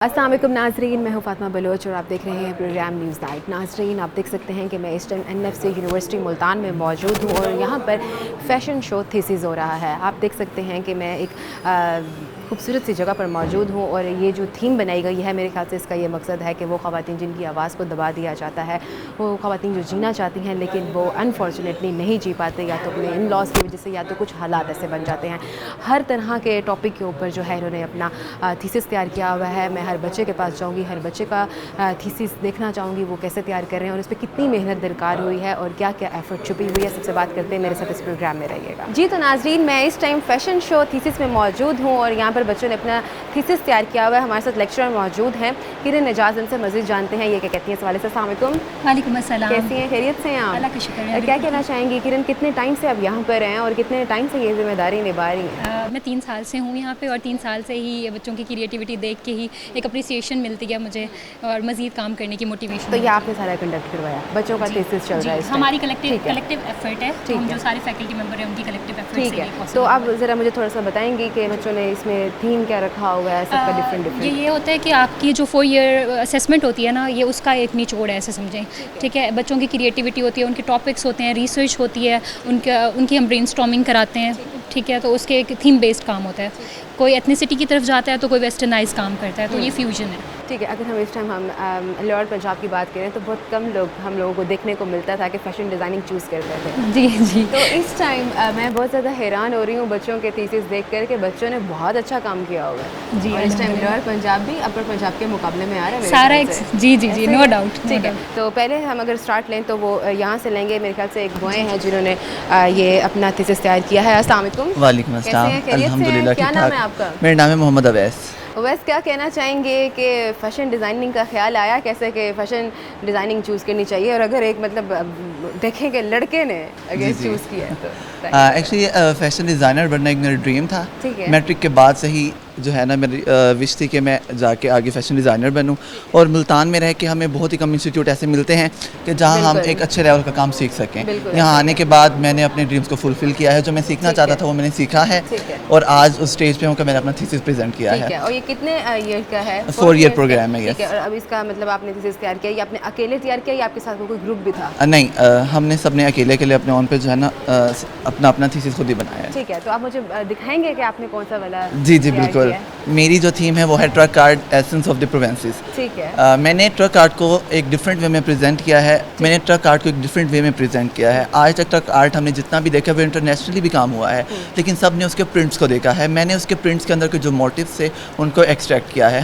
अस्सलाम वालेकुम नाजरीन, मैं हूँ फातिमा बलोच और आप देख रहे हैं प्रोग्राम न्यूज़ नाइट। नाजरीन, आप देख सकते हैं कि मैं इस टाइम NFC यूनिवर्सिटी मुल्तान में मौजूद हूँ और यहाँ पर फ़ैशन शो थीसिस हो रहा है। आप देख सकते हैं कि मैं एक खूबसूरत सी जगह पर मौजूद हूँ और ये जो थीम बनाई गई है, मेरे ख्याल से इसका ये मकसद है कि वो ख़वातीन जिनकी आवाज़ को दबा दिया जाता है, वो ख़वातीन जो जीना चाहती हैं लेकिन वो अनफॉर्चुनेटली नहीं जी पाते, या तो अपने इन लॉज की वजह से या तो कुछ हालात ऐसे बन जाते हैं। हर तरह के टॉपिक के ऊपर जो है इन्होंने अपना थीसिस तैयार किया हुआ है। मैं हर बच्चे के पास जाऊँगी, हर बच्चे का थीसिस देखना चाहूँगी वो कैसे तैयार कर रहे हैं और उस पर कितनी मेहनत दरकार हुई है और क्या क्या एफर्ट छुपी हुई है। सबसे बात करते हैं, मेरे साथ इस प्रोग्राम में रहिएगा। जी तो नाजरीन, मैं इस टाइम फ़ैशन शो थीसिस में मौजूद हूँ और यहाँ पर बच्चों ने अपना थीसिस तैयार किया हुआ है। हमारे साथ लेक्चरर मौजूद हैं किरण एजाज, उनसे मज़ीद जानते हैं ये क्या कहती हैं इस वाले से। अस्सलाम वालेकुम। वालेकुम अस्सलाम। कैसी हैं, खैरियत से हैं आप? अल्लाह का शुक्र है। क्या कहना चाहेंगी किरण, कितने टाइम से आप यहाँ पर हैं और कितने टाइम से ये जिम्मेदारी निभा रही हैं? मैं 3 साल से हूँ यहाँ पे और 3 साल से ही बच्चों की क्रिएटिविटी देख के ही एक अप्रिसिएशन मिलती है मुझे और मज़ीद काम करने की मोटिवेशन। तो ये आपने सारा कंडक्ट करवाया, बच्चों का थीसिस चल रहा है? हमारी कलेक्टिव एफर्ट है, हम जो सारे फैकल्टी मेंबर हैं उनकी कलेक्टिव एफर्ट ठीक है। तो आप ज़रा मुझे थोड़ा सा बताएंगी कि बच्चों ने इसमें थीम क्या रखा हुआ है सबका डिफरेंट? ये होता है कि आपकी जो 4 ईयर असेसमेंट होती है ना, ये उसका एक निचोड़ है ऐसे समझें। ठीक है, बच्चों की क्रिएटिविटी होती है, उनके टॉपिक्स होते हैं, रिसर्च होती है, उनकी हम ब्रेनस्टॉर्मिंग कराते हैं। ठीक है, तो उसके एक थीम बेस्ड काम होता है। कोई एथनिसिटी की तरफ जाता है तो कोई वेस्टर्नाइज काम करता है, तो ये फ्यूजन है। ठीक है। अगर हम इस टाइम हम लॉर्ड पंजाब की बात करें तो बहुत कम हम लोगों को देखने को मिलता था कि फ़ैशन डिज़ाइनिंग चूज़ करते थे। जी जी। तो इस टाइम मैं बहुत ज़्यादा हैरान हो रही हूँ बच्चों के थीसिस देख कर के बच्चों ने बहुत अच्छा काम किया हुआ है जी। और इस टाइम लॉर्ड पंजाब भी अपर पंजाब के मुकाबले में आ रहा है सारा जी जी जी, नो डाउट। ठीक है, तो पहले हम अगर स्टार्ट लें तो वो यहाँ से लेंगे। मेरे ख्याल से एक बॉय हैं जिन्होंने ये अपना थीसिस तैयार किया है। अस्सलाम वालेकुम। वालेकुम अस्सलाम। अल्हम्दुलिल्लाह क्या ठीक नाम है ठाक। आपका? मेरा नाम है मोहम्मद अवैस। वैसे क्या कहना चाहेंगे कि फ़ैशन डिज़ाइनिंग का ख्याल आया कैसे कि फ़ैशन डिज़ाइनिंग चूज़ करनी चाहिए, और अगर एक मतलब देखें कि लड़के ने अगर चूज़ किया है तो? एक्चुअली फ़ैशन डिज़ाइनर बनना एक मेरा ड्रीम था। ठीक है। मैट्रिक के बाद से ही जो है ना मेरी विश थी कि मैं जाके आगे फ़ैशन डिज़ाइनर बनूं, और मुल्तान में रह के हमें बहुत ही कम इंस्टीट्यूट ऐसे मिलते हैं कि जहां हम एक अच्छे लेवल का काम सीख सकें। यहाँ आने के बाद मैंने अपने ड्रीम्स को फुलफ़िल किया है। जो मैं सीखना चाहता था वो मैंने सीखा है और आज उस स्टेज पे हूँ कि मैंने अपना थीसिस प्रेजेंट किया है। और ये कितने ईयर का है? 4 ईयर प्रोग्राम है। ठीक है। और अब इसका मतलब आपने थीसिस तैयार किया, ये आपने अकेले तैयार किया या आपके साथ कोई ग्रुप भी था? नहीं, हमने सबने अकेले के लिए अपने ऑन पे जो है ना अपना थीसिस खुद ही बनाया है। ठीक है, तो आप मुझे दिखाएंगे कि आपने कौन सा वाला? जी जी बिल्कुल। मेरी जो थीम है वो है truck art essence of the provinces. ठीक है। मैंने ट्रक आर्ट को एक डिफरेंट वे में प्रेजेंट किया है। मैंने ट्रक आर्ट को एक डिफरेंट वे में प्रेजेंट किया है। आज तक ट्रक आर्ट हमने जितना भी देखा वो इंटरनेशनली भी काम हुआ है, लेकिन सब ने उसके प्रिंट्स को देखा है। मैंने उसके प्रिंट्स के अंदर के जो मोटिव्स थे उनको एक्सट्रैक्ट किया है।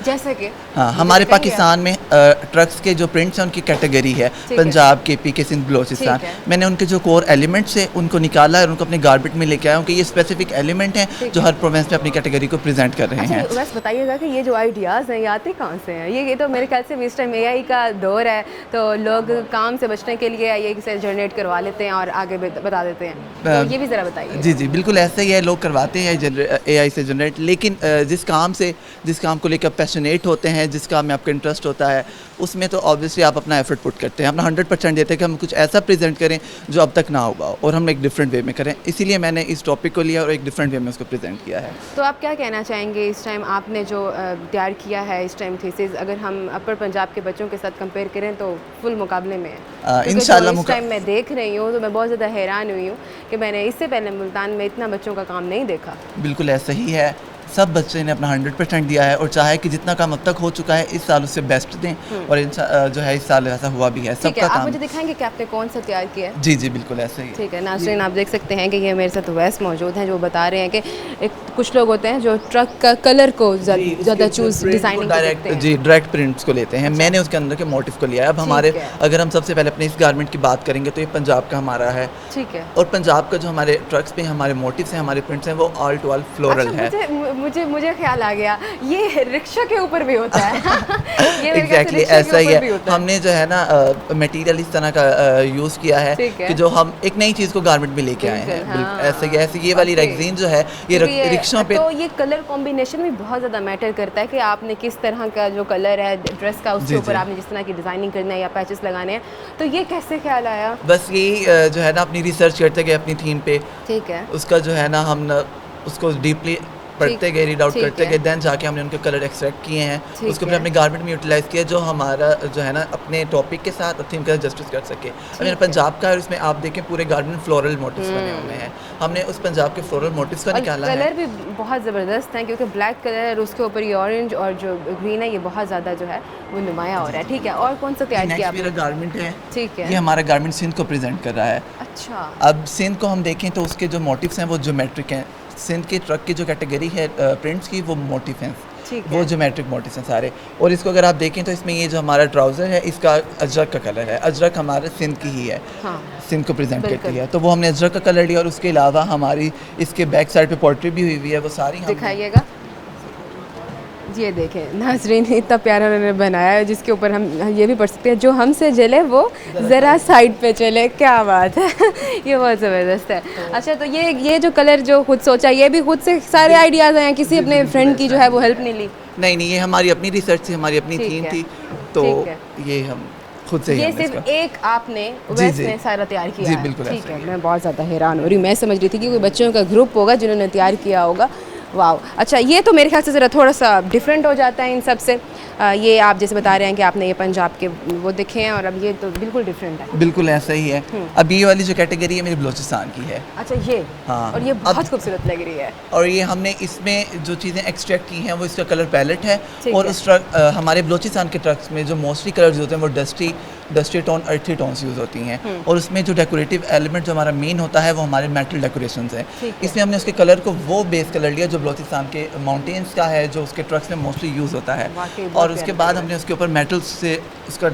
जैसे कि हाँ, हमारे पाकिस्तान में ट्रक्स के जो प्रिंट्स हैं उनकी कैटेगरी है पंजाब, KP के, सिंध, बलोचिस्तान। मैंने उनके जो कोर एलिमेंट्स हैं उनको निकाला और उनको अपने गारबेट में लेके आया हूँ कि ये स्पेसिफिक एलिमेंट हैं जो हर प्रोविंस में अपनी कैटेगरी को प्रेजेंट कर रहे हैं। बस बताइएगा कि ये जो आइडियाज़ हैं ये आते कहाँ से हैं? ये तो मेरे ख्याल से इस टाइम AI का दौर है, तो लोग काम से बचने के लिए AI से जनरेट करवा लेते हैं और आगे बता देते हैं, तो ये भी ज़रा बताइए। जी जी बिल्कुल ऐसा ही है, लोग करवाते हैं AI से जनरेट, लेकिन जिस काम को लेकर पैशनेट होते हैं, जिस काम में आपका इंटरेस्ट होता है, उसमें तो ऑब्वियसली आप अपना एफर्ट पुट करते हैं, अपना 100% देते हैं कि हम कुछ ऐसा प्रेजेंट करें जो अब तक ना हुआ हो और हम एक डिफरेंट वे में करें। इसीलिए मैंने इस टॉपिक को लिया और एक डिफरेंट वे में उसको प्रेजेंट किया है। तो आप क्या कहना चाहेंगे इस टाइम आपने जो तैयार किया है इस टाइम थीसिस, अगर हम अपर पंजाब के बच्चों के साथ कंपेयर करें तो फुल मुकाबले में है? इंशाल्लाह इस टाइम मैं देख रही हूँ तो मैं बहुत ज़्यादा हैरान हुई हूँ कि मैंने इससे पहले मुल्तान में इतना बच्चों का काम नहीं देखा। बिल्कुल ऐसा ही है, सब बच्चे ने अपना 100% दिया है और चाहे कि जितना काम अब तक हो चुका है इस साल उससे बेस्ट दें, और जो है इस साल ऐसा हुआ भी है सबका काम। आप मुझे दिखाएंगे कि आपने कौन सा तैयार किया है? जी जी बिल्कुल ऐसा ही। ठीक है नाज़रीन, आप देख सकते हैं कि ये मेरे साथ वैस मौजूद हैं जो बता रहे हैं कि कुछ लोग होते हैं जो ट्रक का कलर को ज़्यादा चूज़ डिज़ाइनिंग डायरेक्ट प्रिंट्स को लेते हैं। मैंने उसके अंदर के मोटिव को लिया है। अब हमारे अगर हम सबसे पहले अपने इस गारमेंट की बात करेंगे तो ये पंजाब का हमारा है। ठीक है। और पंजाब का जो हमारे ट्रक्स पे हमारे मोटिव्स हैं, हमारे प्रिंट्स हैं, वो ऑल टू ऑल फ्लोरल है। मुझे ख्याल आ गया, ये रिक्शा के ऊपर भी होता है। एग्जैक्टली ऐसा ही है। हमने जो है ना मटेरियल इस तरह का यूज़ किया है कि जो हम एक नई चीज़ को गारमेंट में लेके आए हैं। ऐसे ये वाली रेक्सीन जो है ये रिक्शा पे, तो ये कलर कॉम्बिनेशन भी बहुत ज़्यादा मैटर करता है कि आपने किस तरह का जो कलर है ड्रेस का उसके ऊपर आपने जिस तरह की डिज़ाइनिंग करना है या पैचेस लगाने हैं, तो ये कैसे ख्याल आया? बस यही जो है ना अपनी रिसर्च करते गए अपनी थीम पे। ठीक है। उसका जो है ना हम उसको डीपली पढ़ते गए, रीड आउट ठीक करते है। गए, देन जाके हमने उनके कलर एक्सट्रैक्ट किए हैं, ठीक उसको है। फिर अपने गारमेंट में यूटिलाइज किया जो हमारा जो है ना अपने टॉपिक के साथ थीम का जस्टिस कर सके। अब मेरा है। पंजाब का है, उसमें आप देखें पूरे गारमेंट फ्लोरल मोटिव्स बने हुए हैं, हमने उस पंजाब के फ्लोरल मोटिव्स को और निकाला है। कलर भी बहुत ज़बरदस्त है क्योंकि ब्लैक कलर और उसके ऊपर ये ऑरेंज और जो ग्रीन है ये बहुत ज़्यादा जो है वो नुमाया हो रहा है। ठीक है, और कौन सा तैयार किया नेक्स्ट मेरा आपने? गारमेंट है, ठीक ये है। हमारा गारमेंट सिंध को प्रेजेंट कर रहा है। अच्छा, अब सिंध को हम देखें तो उसके जो मोटिव्स हैं वो ज्योमेट्रिक हैं। सिंध के ट्रक की जो कैटेगरी है प्रिंट्स की वो मोटिव हैं, ठीक वो है। ज्योमेट्रिक मोटिव्स हैं सारे। और इसको अगर आप देखें तो इसमें ये जो हमारा ट्राउज़र है इसका अजरक का कलर है, अजरक हमारे सिंध की ही है, हाँ, सिंध को प्रेजेंट बिल्कुल। करती है, तो वो हमने अजरक का कलर लिया। और उसके अलावा हमारी इसके बैक साइड पे पोर्ट्री भी हुई हुई है, वो सारी हमने दिखाइएगा। ये देखें नाजरीन, इतना प्यारा उन्होंने बनाया है जिसके ऊपर हम ये भी पढ़ सकते हैं, जो हमसे जले वो ज़रा साइड पे चले। क्या बात है ये बहुत ज़बरदस्त है। अच्छा, तो ये जो कलर जो खुद सोचा, ये भी खुद से सारे आइडियाज़ हैं, किसी अपने फ्रेंड की जो है वो हेल्प नहीं ली? नहीं, ये हमारी अपनी रिसर्च थी, हमारी अपनी ठीक थीम है। थी, तो ठीक है। ये हम खुद से ही ये हमने सिर्फ इसको- एक आपने जी, वेस्ट जी। में सारा तैयार किया जी, है? बिल्कुल ठीक ऐसा है, ही मैं बहुत ज़्यादा हैरान हो रही हूँ। मैं समझ रही थी कि कोई बच्चों का ग्रुप होगा जिन्होंने तैयार किया होगा। वाह, अच्छा, ये तो मेरे ख्याल से ज़रा थोड़ा सा डिफरेंट हो जाता है इन सब से। ये आप जैसे बता रहे हैं कि आपने ये पंजाब के वो देखे हैं और अब ये तो बिल्कुल डिफरेंट है। बिल्कुल ऐसा ही है। अब ये वाली जो कैटेगरी है मेरी बलोचिस्तान की है, अच्छा, ये हाँ। और ये अब- बहुत खूबसूरत लग रही है। और ये हमने इसमें जो चीज़ें एक्सट्रैक्ट की हैं वो इसका कलर पैलेट है। ठीक और है। उस ट्रक हमारे बलोचिस्तान के ट्रक्स में जो मोस्टली कलर्स होते हैं वो डस्टी टोन, अर्थी टोन्स यूज़ होती हैं। और उसमें जो डेकोरेटिव एलिमेंट जो हमारा मेन होता है वो हमारे मेटल डेकोरेशंस हैं। ठीक है। इसमें हमने उसके कलर को वो बेस कलर लिया जो बलोचिस्तान के माउंटेन्स का है, जो उसके ट्रक्स में मोस्टली यूज़ होता है। वाकई बहुत और उसके प्यारा बाद कलर हमने उसके ऊपर मेटल्स से उसका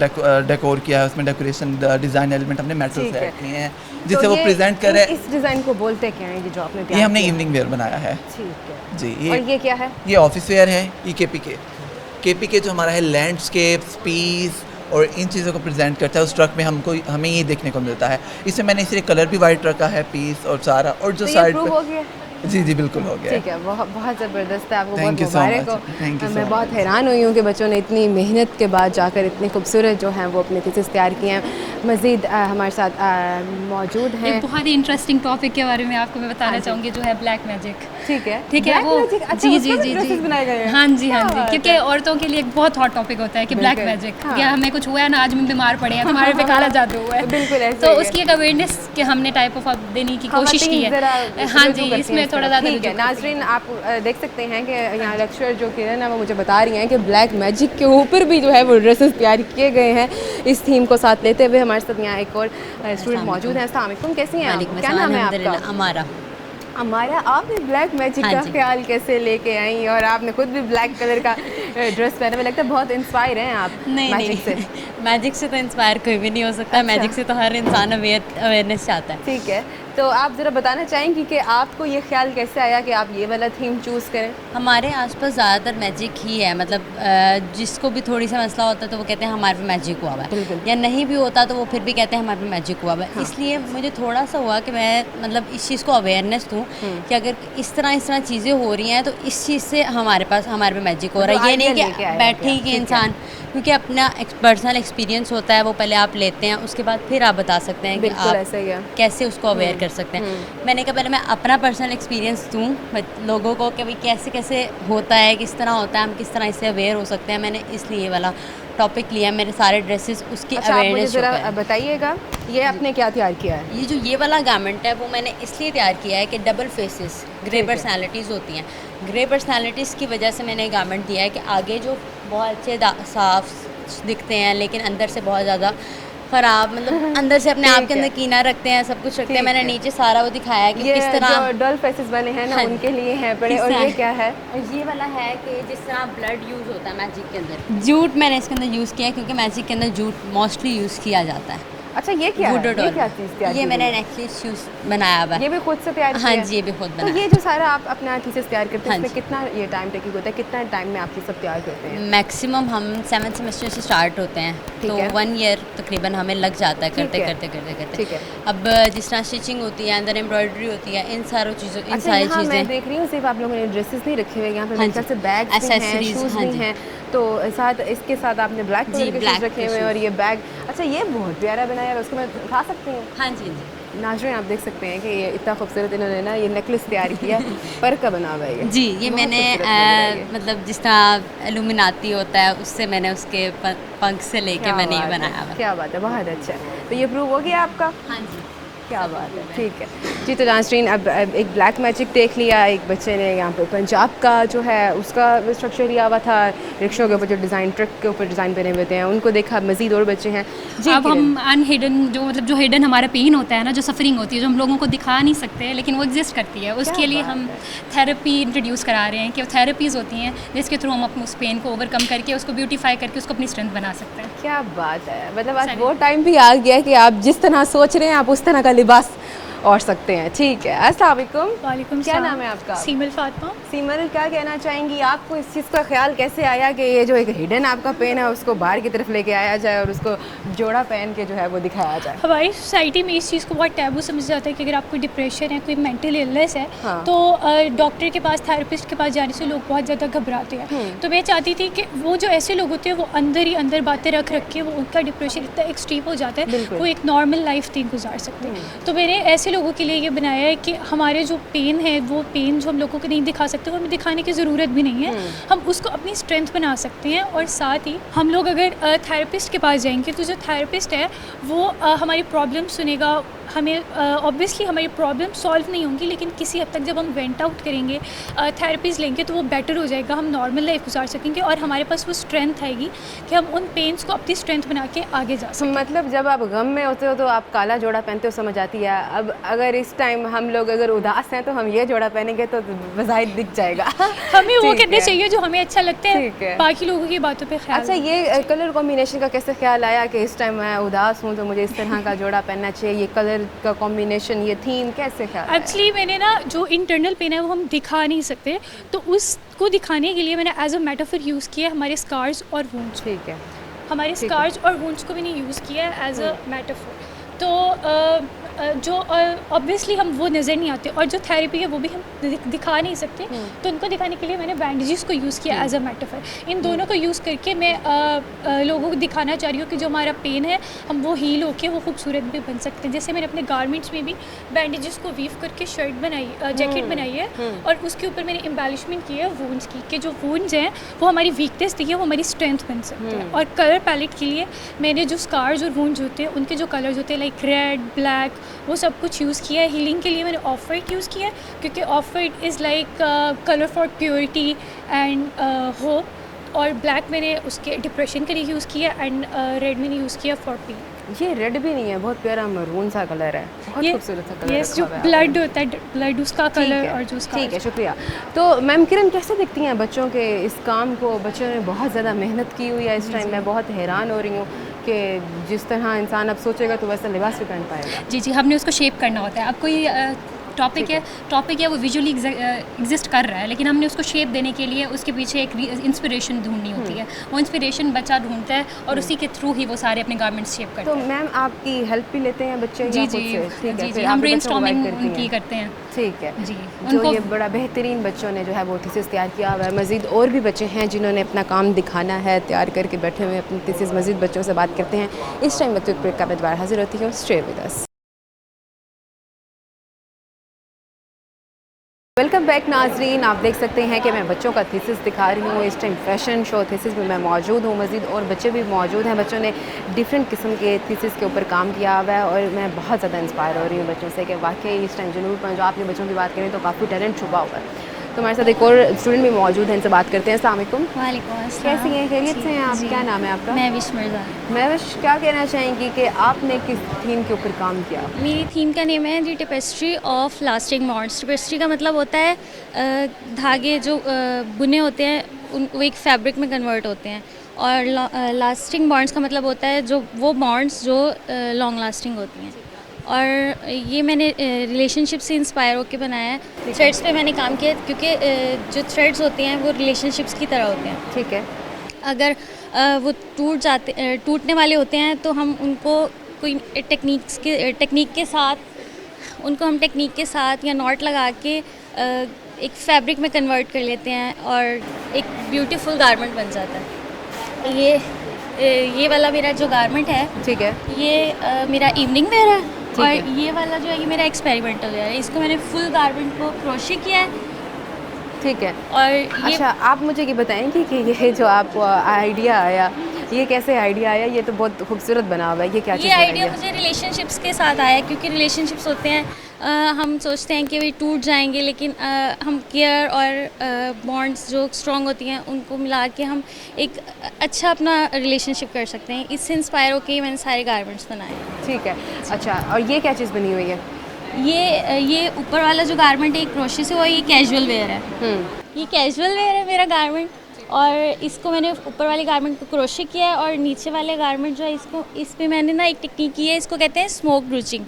डेकोर किया है, उसमें डेकोरेशन डिज़ाइन एलिमेंट हमने मेटल ठीक से है। ऐड किए हैं तो जिससे वो ये- प्रेजेंट करे। इस डिज़ाइन को बोलते क्या है, ये जो आपने ये तैयार हमने किया? इवनिंग वेयर बनाया है ठीक है। जी। और ये क्या है? ये ऑफिस वेयर है, ये केपीके जो हमारा है लैंडस्केप्स, पीस और इन चीज़ों को प्रेजेंट करता है। उस ट्रक में हमें ये देखने को मिलता है। इसमें मैंने इसलिए कलर भी वाइट रखा है, पीस और सारा, और जो तो ये साइड प्रूव पे हो गया? जी बिल्कुल हो गया है। ठीक है, बहुत बहुत ज़बरदस्त है। आपको Thank बहुत you so मुबारक हो। much. Thank you so मैं बहुत much. हैरान हुई हूँ कि बच्चों ने इतनी मेहनत के बाद जाकर इतने खूबसूरत जो हैं वो अपने थीसिस तैयार किए हैं। मज़ीद हमारे साथ मौजूद हैं। एक बहुत ही इंटरेस्टिंग टॉपिक के बारे में आपको मैं बताना हाँ जी। चाहूँगी, जो है ब्लैक मैजिक। ठीक है, ठीक है, Black वो magic, अच्छा, जी उसका जी भी जी dresses जी बनाए गए हैं? हाँ जी हाँ क्या जी, बात क्योंकि है? औरतों के लिए एक बहुत हॉट टॉपिक होता है कि ब्लैक बिल्कुल, मैजिक, हाँ। या हमें कुछ हुआ है ना, आज हम बीमार पड़े हैं, तुम्हारे पे काला जादू हुआ है। बिल्कुल ऐसे तो ही है। उसकी एक अवेयरनेस के हमने टाइप ऑफ देने की कोशिश की ख़वातीन ज़रा है। हाँ रुजू जी, करती हैं इसमें इस थोड़ा तरफ। ज़्यादा ठीक है, रुजू करती हैं। नाज़रीन आप देख सकते हैं कि यहाँ लेक्चर जो किरण है वो मुझे बता रही हैं कि ब्लैक मैजिक के ऊपर भी जो है वो ड्रेसेस तैयार किए गए हैं इस थीम को साथ लेते हुए। हमारे साथ यहाँ एक और स्टूडेंट मौजूद हैं। अस्सलाम वालेकुम, कैसी हैं आप? क्या नाम है आपका? हमारा हमारा। आपने ब्लैक मैजिक हाँ का जी। ख्याल कैसे लेके आई और आपने खुद भी ब्लैक कलर का ड्रेस पहना हुआ, लगता है बहुत इंस्पायर हैं आप नहीं मैजिक से। मैजिक से तो इंस्पायर कोई भी नहीं हो सकता। अच्छा। मैजिक से तो हर इंसान अवेयरनेस चाहता है। ठीक है, तो आप ज़रा बताना चाहेंगी कि आपको ये ख्याल कैसे आया कि आप ये वाला थीम चूज़ करें? हमारे आसपास ज़्यादातर मैजिक ही है, मतलब जिसको भी थोड़ी सा मसला होता है तो वो कहते हैं हमारे पे मैजिक हुआ हुआ है, बिल्कुल। या नहीं भी होता तो वो फिर भी कहते हैं हमारे पे मैजिक हुआ हुआ है। इसलिए मुझे थोड़ा सा हुआ कि मैं मतलब इस चीज़ को अवेयरनेस दूँ कि अगर इस तरह चीज़ें हो रही हैं तो इस चीज़ से हमारे पे मैजिक हो रहा है। ये नहीं idea लेके कि आए बैठे ही आप, कि ठीक है। इंसान, क्योंकि अपना पर्सनल एक्सपीरियंस होता है वो पहले आप लेते हैं, उसके बाद फिर आप बता सकते हैं कि बिल्कुल आप ऐसा ही है। कैसे उसको अवेयर कर सकते हैं। मैंने कहा पहले मैं अपना पर्सनल एक्सपीरियंस दूँ लोगों को कि भाई कैसे कैसे होता है, किस तरह होता है, हम किस तरह इससे अवेयर हो सकते हैं। मैंने इसलिए ये वाला टॉपिक लिया। मेरे सारे ड्रेसेस उसकी अच्छा, आप मुझे अवेयरनेस ज़रा बताइएगा ये आपने क्या तैयार किया है? ये जो ये वाला गारमेंट है वो मैंने इसलिए तैयार किया है कि डबल फेसेस ग्रे ठीक है। पर्सनालिटीज़ होती हैं। ग्रे पर्सनालिटीज़ की वजह से मैंने गारमेंट दिया है कि आगे जो बहुत अच्छे साफ दिखते हैं लेकिन अंदर से बहुत ज़्यादा ख़राब, मतलब अंदर से अपने आप ठीक के है। अंदर कीना रखते हैं, सब कुछ रखते हैं। ठीक मैंने है। नीचे सारा वो दिखाया है कि ये किस तरह जो डल फेसेस बने हैं ना हाँ, उनके लिए हैं बड़े। किस और तरह ये क्या है? और ये वाला है कि जिस तरह ब्लड यूज़ होता है मैजिक के अंदर, जूट मैंने इसके अंदर यूज़ किया है क्योंकि मैजिक के अंदर जूट मोस्टली यूज़ किया जाता है। अच्छा, ये क्या है? वुडो ये डॉल। क्या चीज़ तैयार ये की मैंने गई है? नेकलेस यूज़ बनाया हुआ है। ये भी खुद से तैयार किया हाँ है? जी, ये भी खुद तो बनाया। ये जो सारा आप अपना थीसिस तैयार करते हैं हाँ इसमें जी। कितना ये टाइम टेकिंग होता है? कितना टाइम में आप ये सब तैयार करते हैं? मैक्सिमम हम 7th सेमेस्टर से स्टार्ट होते हैं ठीक तो है। 1 ईयर तकरीबन हमें लग जाता है ठीक करते है। करते करते करते। ठीक है। अब जिस तरह स्टिचिंग होती है, अंदर एम्ब्रॉयडरी होती है, इन सारी अच्छा, सारी यहाँ मैं चीज़ें। देख रही हूँ सिर्फ आप लोगों ने ड्रेसेस नहीं रखे हुए, यहाँ पे हाँ मेरे ख्याल जी। से बैग्स भी हैं, Accessories, शूज़ हाँ भी जी। हैं। तो साथ इसके साथ आपने ब्लैक जी, कलर के black शूज़ रखे के हुए हैं और shoes। ये बैग। अच्छा, ये बहुत प्यारा बनाया है, उसको मैं उठा सकती हूँ? हाँ जी, हाँ जी। नाज़रीन आप देख सकते हैं कि ये इतना खूबसूरत इन्होंने ना ये नेकलेस तैयार किया है, पर का बना हुआ है ये। जी ये बहुत मैंने खूबसूरत लग रहा है ये। मतलब जिस तरह एलुमिनाती होता है उससे मैंने उसके पंख से लेके क्या मैंने ये बात है, बनाया हुआ है। क्या बात है, बहुत अच्छा है। तो ये प्रूव हो गया आपका? हाँ जी क्या बात है, ठीक है जी। तो नाज़रीन अब एक ब्लैक मैजिक देख लिया, एक बच्चे ने यहाँ पे पंजाब का जो है उसका स्ट्रक्चर लिया हुआ था, रिक्शों के ऊपर जो डिज़ाइन, ट्रक के ऊपर डिज़ाइन बने हुए थे, उनको देखा। मज़ीद और बच्चे हैं जी। अब हम अनहिडन जो मतलब जो हिडन हमारा पेन होता है ना, जो सफरिंग होती है, जो हम लोगों को दिखा नहीं सकते लेकिन वो एग्जिस्ट करती है, उसके लिए हम थेरेपी इंट्रोड्यूस करा रहे हैं कि थेरेपीज़ होती हैं जिसके थ्रू हम अपने उस पेन को ओवरकम करके उसको ब्यूटीफाई करके उसको अपनी स्ट्रेंथ बना सकते हैं। क्या बात है, मतलब आज वो टाइम भी आ गया है कि आप जिस तरह सोच रहे हैं आप उस तरह का लिबास और सकते हैं। ठीक है, अस्सलाम वालेकुम। वालेकुम क्या नाम है आपका? सीमल फातिमा। सीमल, क्या कहना चाहेंगी, आपको इस चीज़ का ख्याल कैसे आया कि ये जो एक हिडन आपका पेन है उसको बाहर की तरफ लेके आया जाए और उसको जोड़ा पहन के जो है वो दिखाया जाए? हमारी सोसाइटी में इस चीज़ को बहुत टैबू समझा जाता है कि अगर आपको डिप्रेशन है, कोई मेंटल इलनेस है, हाँ। तो डॉक्टर के पास, थेरेपिस्ट के पास जाने से लोग बहुत ज़्यादा घबराते हैं। तो मैं चाहती थी कि वो जो ऐसे लोग होते हैं वो अंदर ही अंदर बातें रख के वो उनका डिप्रेशन इतना एक्सट्रीम हो जाता है वो एक नॉर्मल लाइफ नहीं गुजार सकते। तो मैंने ऐसे लोगों के लिए ये बनाया है कि हमारे जो पेन है, वो पेन जो हम लोगों को नहीं दिखा सकते, वो हमें दिखाने की ज़रूरत भी नहीं है, हम उसको अपनी स्ट्रेंथ बना सकते हैं। और साथ ही हम लोग अगर थेरेपिस्ट के पास जाएंगे तो जो थेरेपिस्ट है वो हमारी प्रॉब्लम सुनेगा, हमें ऑब्वियसली हमारी प्रॉब्लम सॉल्व नहीं होंगी लेकिन किसी हद तक जब हम वेंट आउट करेंगे, थेरेपीज़ लेंगे तो वो बेटर हो जाएगा, हम नॉर्मल लाइफ गुजार सकेंगे और हमारे पास वो स्ट्रेंथ आएगी कि हम उन पेन्स को अपनी स्ट्रेंथ बना के आगे जा सकें। मतलब जब आप गम में होते हो तो आप काला जोड़ा पहनते हो, समझ आती है। अब अगर इस टाइम हम लोग अगर उदास हैं तो हम ये जोड़ा पहनेंगे तो बज़ाहिर दिख जाएगा। हमें वो ठीक करने है। चाहिए जो हमें अच्छा लगता ठीक है। है, बाकी लोगों की बातों पे ख्याल अच्छा, ये कलर कॉम्बिनेशन का कैसे ख्याल आया कि इस टाइम मैं उदास हूँ तो मुझे इस तरह का जोड़ा पहनना चाहिए? ये कलर का कॉम्बिनेशन, ये थीम कैसे ख्याल आया? एक्चुअली मैंने ना जो इंटरनल पेन है वो हम दिखा नहीं सकते, तो उसको दिखाने के लिए मैंने एज अ मेटाफर यूज़ किया है हमारे स्कार्स और वुंड्स। ठीक है, हमारे ठीक है। स्कार्स और वुंड्स को मैंने यूज़ किया है एज अ मेटाफर। तो जो ऑब्वियसली हम वो नज़र नहीं आते और जो थेरेपी है वो भी हम दिखा नहीं सकते, तो उनको दिखाने के लिए मैंने बैंडेजेस को यूज़ किया एज अ मेटाफर। इन दोनों को यूज़ करके मैं लोगों को दिखाना चाह रही हूँ कि जो हमारा पेन है हम वो हील होके वो खूबसूरत भी बन सकते हैं। जैसे मैंने अपने गारमेंट्स में भी बैंडेजेस को वीव करके शर्ट बनाई, जैकेट बनाई है और उसके ऊपर मैंने एम्बेलिशमेंट की है वुंड्स की, कि जो वुंड्स हैं वो हमारी वीकनेस थी, वो हमारी स्ट्रेंथ बन सकते हैं। और कलर पैलेट के लिए मैंने जो स्कार्स और वुंड्स होते हैं उनके जो कलर्स होते हैं लाइक रेड, ब्लैक, वो सब कुछ यूज़ किया है। हीलिंग के लिए मैंने ऑफ वाइट यूज़ किया है क्योंकि of white is like colour for purity and hope, और ब्लैक मैंने उसके डिप्रेशन के लिए यूज़ किया एंड रेड मैंने यूज़ किया फॉर पीस। ये रेड भी नहीं है, बहुत प्यारा मरून सा कलर है, बहुत ये खूबसूरत सा कलर यस, रखा जो हुआ है ब्लड होता है, ब्लड उसका ठीक कलर है, और जो उसका ठीक है, शुक्रिया। तो मैम किरण, कैसे देखती हैं बच्चों के इस काम को? बच्चों ने बहुत ज़्यादा मेहनत की हुई है इस टाइम, मैं बहुत हैरान हो रही हूँ कि जिस तरह इंसान अब सोचेगा तो वैसा लिबास भी पहन पाएगा। जी जी, हमने उसको शेप करना होता है। अब कोई टॉपिक है वो विजुअली एग्जिस्ट कर रहा है लेकिन हमने उसको शेप देने के लिए उसके पीछे एक इंस्पिरेशन ढूंढनी होती है। वो इंस्पिरेशन बच्चा ढूंढता है और उसी के थ्रू ही वो सारे अपने गारमेंट्स शेप करते तो हैं। मैम आपकी हेल्प भी लेते हैं बच्चे? जी या जी खुद से? ठीक है, जी फिर जी, आप हम भी बच्चों को ब्रेनस्टॉर्मिंग guide करती उनकी हैं। करते हैं। ठीक है जी, जो उनको ये बड़ा बेहतरीन बच्चों ने जो है वो थीसिस तैयार किया हुआ है। मज़ीद और भी बच्चे हैं जिन्होंने अपना काम दिखाना है, तैयार करके बैठे हुए हैं अपनी थीसिस। मज़ीद बच्चों से बात करते हैं। इस टाइम वक्त ब्रेक का मैं दोबारा हाजिर होती हूँ। Stay with us. Welcome back नाजरीन, आप देख सकते हैं कि मैं बच्चों का थीसिस दिखा रही हूँ। इस टाइम फैशन शो थीसिस में मैं मौजूद हूँ। मज़ीद और बच्चे भी मौजूद हैं। बच्चों ने डिफरेंट किस्म के थीसिस के ऊपर काम किया हुआ है और मैं बहुत ज़्यादा इंस्पायर हो रही हूँ बच्चों से कि वाकई इस टाइम जनूबी पंजाब के बच्चों की बात करें तो काफ़ी टैलेंट छुपा हुआ है। तो हमारे साथ एक और स्टूडेंट भी मौजूद हैं, इनसे बात करते हैं। अस्सलाम वालेकुम। वालेकुम अस्सलाम। कैसी हैं, खैरियत से हैं आप? जी। क्या नाम है आपका? मैं विश मिर्ज़ा। मैं विश, क्या कहना चाहेंगी कि आपने किस थीम के ऊपर काम किया? मेरी थीम का नेम है जी tapestry of lasting bonds. Tapestry का मतलब होता है धागे जो बुने होते हैं उन वो एक फैब्रिक में कन्वर्ट होते हैं, और लास्टिंग बॉन्ड्स का मतलब होता है जो वो बॉन्ड्स जो लॉन्ग लास्टिंग होती हैं। और ये मैंने रिलेशनशिप से इंस्पायर होकर बनाया है। थ्रेड्स पे मैंने काम किया क्योंकि जो थ्रेड्स होते हैं वो रिलेशनशिप्स की तरह होते हैं। ठीक है। अगर वो टूटने वाले होते हैं तो हम उनको कोई टेक्निक के साथ या नॉट लगा के एक फैब्रिक में कन्वर्ट कर लेते हैं और एक ब्यूटीफुल गारमेंट बन जाता है। ये वाला मेरा जो गारमेंट है, ठीक है। ये मेरा इवनिंग वेयर है। और ये वाला जो है ये मेरा एक्सपेरिमेंटल वेयर है, इसको मैंने फुल गारमेंट को क्रोशे किया है। ठीक है। और ये अच्छा, आप मुझे ये बताएं कि ये जो आपको आइडिया आया, ये कैसे आइडिया आया? ये तो बहुत खूबसूरत बना हुआ है, ये क्या चीज़ ये बनाई आइडिया है? मुझे रिलेशनशिप्स के साथ आया, क्योंकि रिलेशनशिप्स होते हैं हम सोचते हैं कि वे टूट जाएंगे, लेकिन हम केयर और बॉन्ड्स जो स्ट्रॉन्ग होती हैं उनको मिला के हम एक अच्छा अपना रिलेशनशिप कर सकते हैं। इससे इंस्पायर होकर ही मैंने सारे गारमेंट्स बनाए हैं। ठीक है। अच्छा, और ये क्या चीज़ बनी हुई है? ये ऊपर वाला जो गारमेंट है एक क्रोशे से हुआ है, ये कैजुअल वेयर है। ये कैजुअल वेयर है मेरा गारमेंट, और इसको मैंने ऊपर वाले गारमेंट को क्रोशे किया है, और नीचे वाले गारमेंट जो है इसको इस पे मैंने ना एक टेक्निक की है, इसको कहते हैं स्मोक ब्रूचिंग।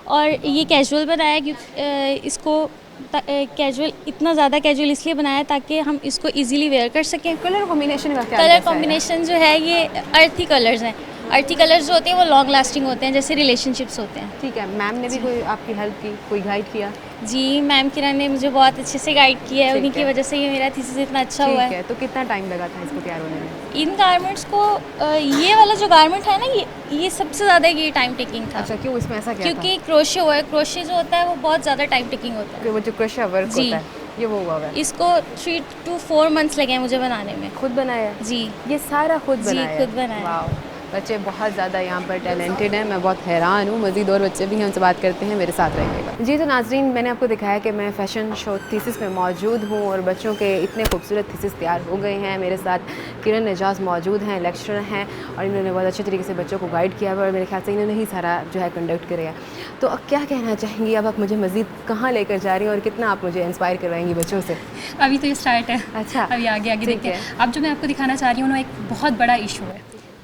और ये कैजुअल बनाया क्योंकि इसको कैजुअल इतना ज़्यादा कैजुअल इसलिए बनाया ताकि हम इसको इजीली वेयर कर सकें। कलर कॉम्बिनेशन का क्या कलर कैसा है? कॉम्बिनेशन जो है ये अर्थी कलर्स हैं। अर्थी कलर्स जो होते हैं वो लॉन्ग लास्टिंग होते हैं, जैसे रिलेशनशिप्स होते हैं। ठीक है। मैम ने भी कोई आपकी हेल्प की, कोई गाइड किया? जी, मैम किरण ने मुझे बहुत अच्छे से गाइड किया है, ठीक उन्हीं की है। वजह से ये मेरा थीसिस इतना अच्छा हुआ ठीक है। है। तो कितना टाइम लगा था इसको तैयार होने में? इन गारमेंट्स को ये वाला जो गारमेंट है ना, ये सबसे ज़्यादा ये टाइम टेकिंग था। अच्छा, क्यों इसमें ऐसा क्या क्योंकि क्रोशे हुआ है, क्रोशे जो होता है वो बहुत ज़्यादा टाइम टेकिंग होता है। था? वो जो क्रोशा वर्क जी। होता है, ये वो हुआ है। इसको 3 to 4 months लगे हैं मुझे बनाने में। खुद बनाया? जी ये सारा खुद जी, बनाया? खुद बनाया। वाह, बच्चे बहुत ज़्यादा यहाँ पर टैलेंटेड हैं, मैं बहुत हैरान हूँ। मज़ीद और बच्चे भी हमसे बात करते हैं, मेरे साथ रहिएगा। जी, तो नाज़रीन, मैंने आपको दिखाया कि मैं फ़ैशन शो थीसिस में मौजूद हूँ और बच्चों के इतने खूबसूरत थीसिस तैयार हो गए हैं। मेरे साथ किरण एजाज़ मौजूद हैं, लेक्चरर हैं, और इन्होंने बहुत अच्छे तरीके से बच्चों को गाइड किया हुआ और मेरे ख्याल से इन्होंने ही सारा जो है कंडक्ट किया। तो अब क्या कहना चाहेंगी? अब आप मुझे मज़ीद कहाँ लेकर जा रही हैं और कितना आप मुझे इंस्पायर करवाएंगी बच्चों से? अभी तो ये स्टार्ट है। अच्छा, अभी आगे ठीक देखते हैं। अब जो मैं आपको दिखाना चाह रही हूँ ना, एक बहुत बड़ा इशू है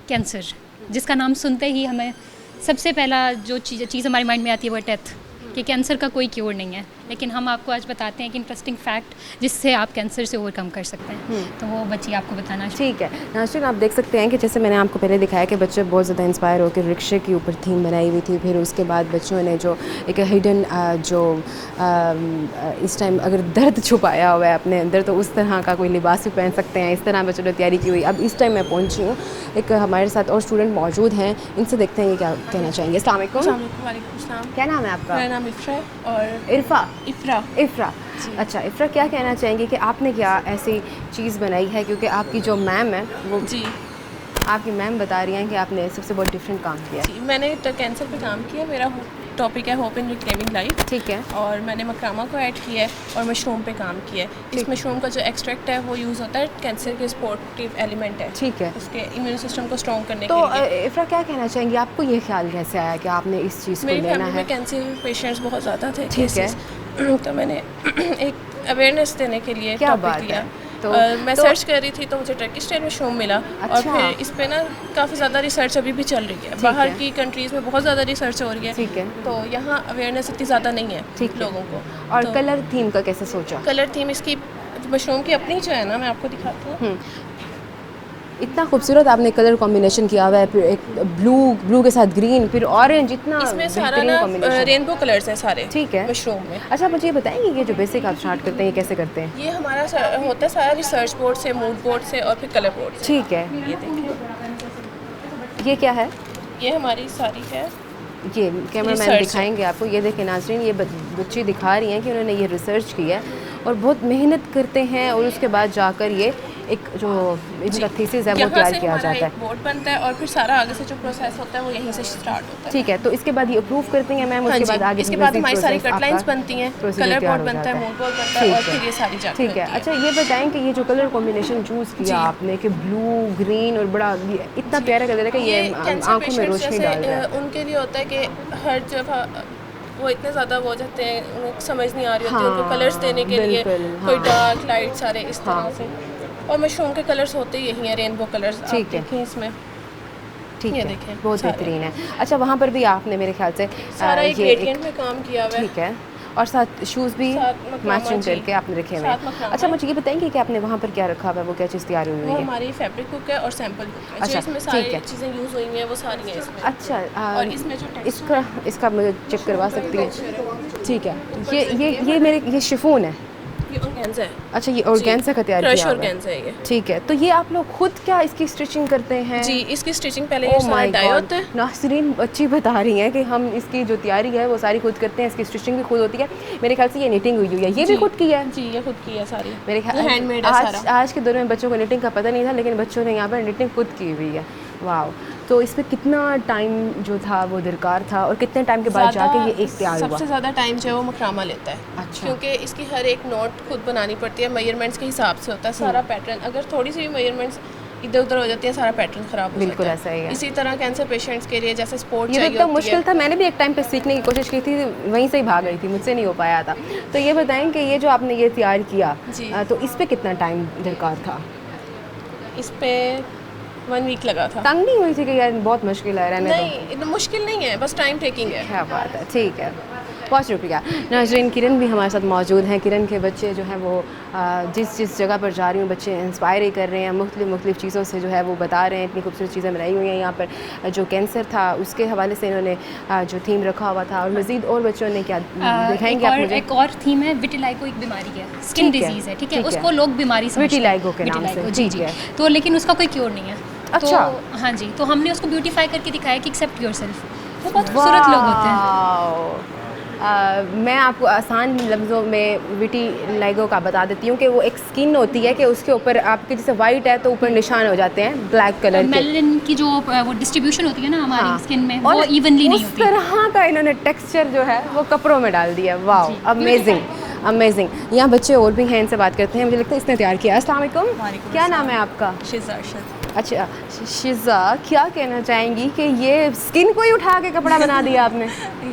कैंसर, जिसका नाम सुनते ही हमें सबसे पहला जो चीज़ हमारे माइंड में आती है वो डेथ, कि कैंसर का कोई क्योर नहीं है। लेकिन हम आपको आज बताते हैं कि इंटरेस्टिंग फैक्ट जिससे आप कैंसर से ओवरकम कर सकते हैं। तो वो बच्ची आपको बताना। ठीक है नाज़रीन, आप देख सकते हैं कि जैसे मैंने आपको पहले दिखाया कि बच्चे बहुत ज़्यादा इंस्पायर होकर रिक्शे के ऊपर थीम बनाई हुई थी। फिर उसके बाद बच्चों ने जो एक हिडन इस टाइम अगर दर्द छुपाया हुआ है अपने अंदर, तो उस तरह का कोई लिबास भी पहन सकते हैं। इस तरह बच्चों ने तैयारी की हुई। अब इस टाइम मैं पहुँची हूँ, एक हमारे साथ और स्टूडेंट मौजूद हैं, इनसे देखते हैं ये क्या कहना चाहेंगे। अस्सलाम वालेकुम। वालेकुम। क्या नाम है आपका? मेरा नाम इफ्रा है। और इरफा? इफ्रा। इफ्रा, अच्छा। इफ्रा, क्या कहना चाहेंगे कि आपने क्या ऐसी चीज़ बनाई है? क्योंकि आपकी जो मैम है वो जी आपकी मैम बता रही हैं कि आपने सबसे बहुत डिफरेंट काम किया है। जी मैंने कैंसर पे काम किया। मेरा टॉपिक है होप इन रिक्लेमिंग लाइफ। ठीक है। और मैंने मकरामा को ऐड किया है और मशरूम पे काम किया है। इस मशरूम का जो एक्सट्रैक्ट है वो यूज़ होता है, कैंसर के सपोर्टिव एलिमेंट है। ठीक है। उसके इम्यून सिस्टम को स्ट्रॉन्ग करने तो के लिए। इफ्रा, क्या कहना चाहेंगी? आपको ये ख्याल कैसे आया कि आपने इस चीज़ को मेरी लेना फैमिली है? में कैंसर पेशेंट्स बहुत ज़्यादा थे। ठीक है। cases। तो मैंने एक अवेयरनेस देने के लिए क्या टॉपिक बात लिया। है। तो मैं सर्च कर रही थी तो मुझे टर्किश टेल मशरूम मिला। और अच्छा। फिर इस पे ना काफ़ी ज़्यादा रिसर्च अभी भी चल रही है। बाहर की कंट्रीज़ में बहुत ज़्यादा रिसर्च हो रही है। ठीक है। तो यहाँ अवेयरनेस इतनी ज़्यादा नहीं है ठीक है। लोगों को। और तो कलर थीम का कैसे सोचा? कलर थीम इसकी मशरूम की अपनी जो है ना, मैं आपको दिखाती हूँ। इतना खूबसूरत आपने कलर कॉम्बिनेशन किया हुआ है। फिर एक ब्लू के साथ ग्रीन, फिर ऑरेंज, इतना इसमें सारा बेहतरीन ना combination। रेनबो कलर्स हैं सारे। ठीक है। मशरूम में। अच्छा, मुझे ये बताएंगे ये जो बेसिक आप स्टार्ट करते हैं ये कैसे करते हैं? ये हमारा होता है सारा रिसर्च बोर्ड से, मूड बोर्ड से और फिर कलर बोर्ड से। ठीक है। ये देखिए, ये क्या है? ये हमारी सारी है। ये कैमरा मैन Research दिखाएंगे आपको। ये देखें नाज़रीन, ये बच्ची दिखा रही हैं कि उन्होंने ये रिसर्च की है और बहुत मेहनत करते हैं, और उसके बाद जाकर ये एक जो इनका थीसिस है वो यहाँ तैयार से किया हमारा जाता एक है। बोर्ड बनता है और फिर सारा आगे से जो प्रोसेस होता है वो यहीं से स्टार्ट होता है। ठीक है। तो इसके बाद ये अप्रूव करती हैं मैम, हाँ उसके जी, बाद आगे इसके बाद मज़ीद हमारी सारी process कट लाइंस आपका बनती हैं, procedure कलर तैयार बोर्ड हो बनता है, जाता मूड बोर्ड बनता है और ठीक फिर ये सारी जाकर ठीक है। होती अच्छा, ये बताएं कि ये जो कलर कॉम्बिनेशन चूज़ जी। किया आपने कि ब्लू ग्रीन और बड़ा इतना प्यारा कलर है कि ये कैंसर आंखों में पेशेंट्स रोशनी डाल रहा है। जैसे उनके लिए होता है कि हर जगह वो इतने ज़्यादा वो हो जाते हैं, उन्हें समझ नहीं आ रही होती उनको हाँ, कलर्स देने के लिए। बिल्कुल, कोई हाँ। डार्क लाइट सारे इस तरह हाँ। से। और मशरूम के कलर्स होते ही यही हैं, रेनबो कलर्स। ठीक है। देखें इसमें ठीक ये है, देखें, बहुत सारे। बेहतरीन है। अच्छा, वहाँ पर भी आपने मेरे ख्याल से सारा एक ये ग्रेडियंट में काम किया हुआ है। ठीक है, और साथ शूज़ भी साथ मकरामा, मैचिंग जी। करके आपने रखे हुए साथ हैं। मकरामा अच्छा, है। मुझे ये बताएंगे कि आपने वहाँ पर क्या रखा हुआ है, वो क्या चीज़ तैयार हुई वो हुई है? हमारी फैब्रिक बुक है और सैम्पल बुक है। अच्छा, जो इसमें ठीक सारी है। चीज़ें यूज़ हुई हैं वो सारी हैं इसमें। अच्छा, और इसमें जो texture इसका मुझे चेक करवा सकती हैं? ठीक है। ये मेरे ये शिफॉन है। ये ऑर्गेन्जा है। अच्छा, ये ऑर्गेन्जा का तैयार क्रश किया हुआ है। ऑर्गेन्जा है ये। ठीक है, तो ये आप लोग खुद क्या इसकी स्टिचिंग करते हैं? जी, इसकी स्टिचिंग पहले ये ओह सारा माय डाई गॉड, होता है। नासरीन बच्ची बता रही हैं कि हम इसकी जो तैयारी है वो सारी खुद करते हैं, इसकी स्टिचिंग भी खुद होती है। मेरे ख्याल से ये निटिंग हुई है, ये भी खुद की है? जी, ये खुद की है सारी। मेरे ख्याल हैंडमेड है सारा। आज के दौर में बच्चों को निटिंग का पता नहीं था, लेकिन बच्चों ने यहाँ पर निटिंग खुद की हुई है। वाह, तो इसमें कितना टाइम जो था वो दरकार था और कितने टाइम के बाद जाके ये एक तैयार हुआ? सबसे ज़्यादा टाइम जो है वो मकरामा लेता है। अच्छा। क्योंकि इसकी हर एक नोट खुद बनानी पड़ती है, मेजरमेंट्स के हिसाब से होता है सारा पैटर्न। अगर थोड़ी सी भी मेजरमेंट्स इधर उधर हो जाती है, सारा पैटर्न खराब हो बिल्कुल जाता है। ऐसा ही है। इसी तरह कैंसर पेशेंट्स के लिए जैसे स्पोर्ट ये भी चाहिए एकदम होती मुश्किल है। था, मैंने भी एक टाइम पे सीखने की कोशिश की थी, वहीं से ही भाग गई थी, मुझसे नहीं हो पाया था। तो ये बताएं कि ये जो आपने ये तैयार किया जी। तो इस पे कितना टाइम दरकार था? इस पे 1 वीक लगा था। तंग नहीं हुई थी कि यार बहुत मुश्किल है रहने दो? नहीं, इतना मुश्किल नहीं है, बस टाइम टेकिंग है। क्या बात है, ठीक है, बहुत शुक्रिया। नाज़रीन, किरण भी हमारे साथ मौजूद हैं। किरण के बच्चे जो हैं वो जिस जगह पर जा रही हूँ, बच्चे इंस्पायर ही कर रहे हैं, मुख्तलिफ़ चीज़ों से जो है वो बता रहे हैं, इतनी खूबसूरत चीज़ें बनाई हुई हैं। यहाँ पर जो कैंसर था उसके हवाले से इन्होंने जो थीम रखा हुआ था, और मज़ीद और बच्चों ने क्या दिखाएंगे आप मुझे? एक और थीम है, विटिलाइगो एक बीमारी है, स्किन ठीक है, डिजीज़ है, ठीक ठीक है, है। उसको लोग बीमारी समझते हैं विटिलाइगो के नाम से, विटिलाइगो, ठीक जी है। तो लेकिन उसका कोई क्योर नहीं है। अच्छा। तो हाँ जी, तो हमने उसको ब्यूटीफाई करके दिखाया कि एक्सेप्ट योरसेल्फ। वो बहुत खूबसूरत लोग होते हैं। मैं आपको आसान लफ्ज़ों में विटिलाइगो का बता देती हूँ कि वो एक स्किन होती है कि उसके ऊपर आपके जैसे वाइट है तो ऊपर निशान हो जाते हैं ब्लैक कलर के। मेलानिन की जो वो डिस्ट्रीब्यूशन होती है ना हमारी हाँ। स्किन में, और वो इवनली नहीं उस होती। तरह का इन्होंने टेक्सचर जो है वो कपड़ों में डाल दिया। वाह, अमेजिंग अमेजिंग। यहाँ बच्चे और भी हैं, इनसे बात करते हैं। मुझे लगता है इसने तैयार किया। अस्सलाम वालेकुम, क्या नाम है आपका? शिज़ा। अच्छा शिज़ा, क्या कहना चाहेंगी कि ये स्किन को ही उठा के कपड़ा बना दिया आपने?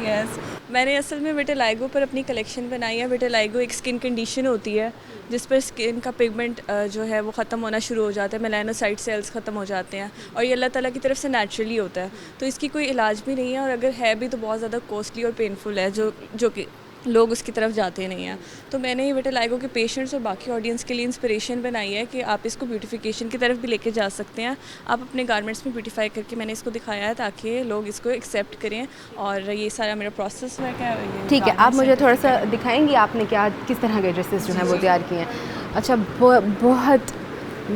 यस, मैंने असल में विटिलाइगो पर अपनी कलेक्शन बनाई है। विटिलाइगो एक स्किन कंडीशन होती है जिस पर स्किन का पिगमेंट जो है वो ख़त्म होना शुरू हो जाता है, मेलानोसाइट सेल्स ख़त्म हो जाते हैं, और ये अल्लाह ताला की तरफ से नेचुरली होता है। तो इसकी कोई इलाज भी नहीं है, और अगर है भी तो बहुत ज़्यादा कॉस्टली और पेनफुल है, जो कि लोग उसकी तरफ जाते नहीं हैं। तो मैंने ये विटिलाइगो के पेशेंट्स और बाकी ऑडियंस के लिए इंस्पिरेशन बनाई है कि आप इसको ब्यूटिफिकेशन की तरफ भी लेके जा सकते हैं। आप अपने गारमेंट्स में ब्यूटीफाई करके मैंने इसको दिखाया है ताकि लोग इसको एक्सेप्ट करें, और ये सारा मेरा प्रोसेस है। क्या ठीक है, आप मुझे थोड़ा सा दिखाएंगी आपने क्या किस तरह के ड्रेसेस जो हैं वो तैयार किए हैं? अच्छा,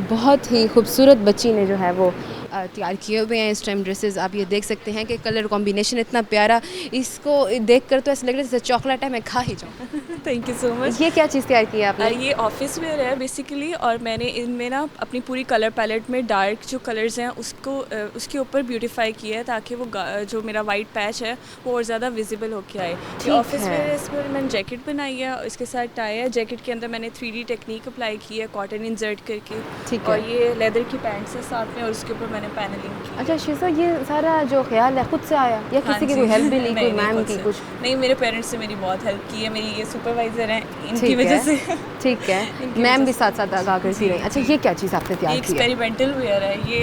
बहुत ही खूबसूरत बच्ची ने जो है वो तैयार किए हुए हैं इस टाइम ड्रेसेस। आप ये देख सकते हैं कि कलर कॉम्बिनेशन इतना प्यारा, इसको देखकर तो ऐसा लग रहा है जैसे चॉकलेट है, मैं खा ही जाऊँ। Thank you so much. ये क्या चीज़ तैयार की है आपने? ये ऑफिस वेयर है बेसिकली, और मैंने इनमें ना अपनी पूरी कलर पैलेट में डार्क जो कलर्स हैं उसके ऊपर ब्यूटीफाई किया है ताकि वो जो मेरा वाइट पैच है वो और ज़्यादा विजिबल होके आए। ये ऑफिस वेयर है, इस पर मैंने जैकेट बनाई है, इसके साथ टाई है। जैकेट के अंदर मैंने 3D टेक्निक अप्लाई की है, कॉटन इंसर्ट करके। ठीक है। और ये लेदर की पैंट्स है साथ में, और उसके ऊपर मैंने पैनलिंग की। अच्छा शिज़ा, ये सारा जो ख्याल है खुद से आया या हाँ किसी की जी। कोई हेल्प भी ली, नहीं, कोई नहीं, मैम खुद की से। कुछ? नहीं, मेरे पेरेंट्स ने मेरी बहुत हेल्प की है। मेरी ये सुपरवाइज़र हैं, इनकी ठीक वजह है, से। ठीक है, इनकी मैम वजह भी से। साथ साथ आगा करती रही। अच्छा, ये क्या चीज़ आपने ये तैयार की है? एक्सपेरिमेंटल वेयर है ये।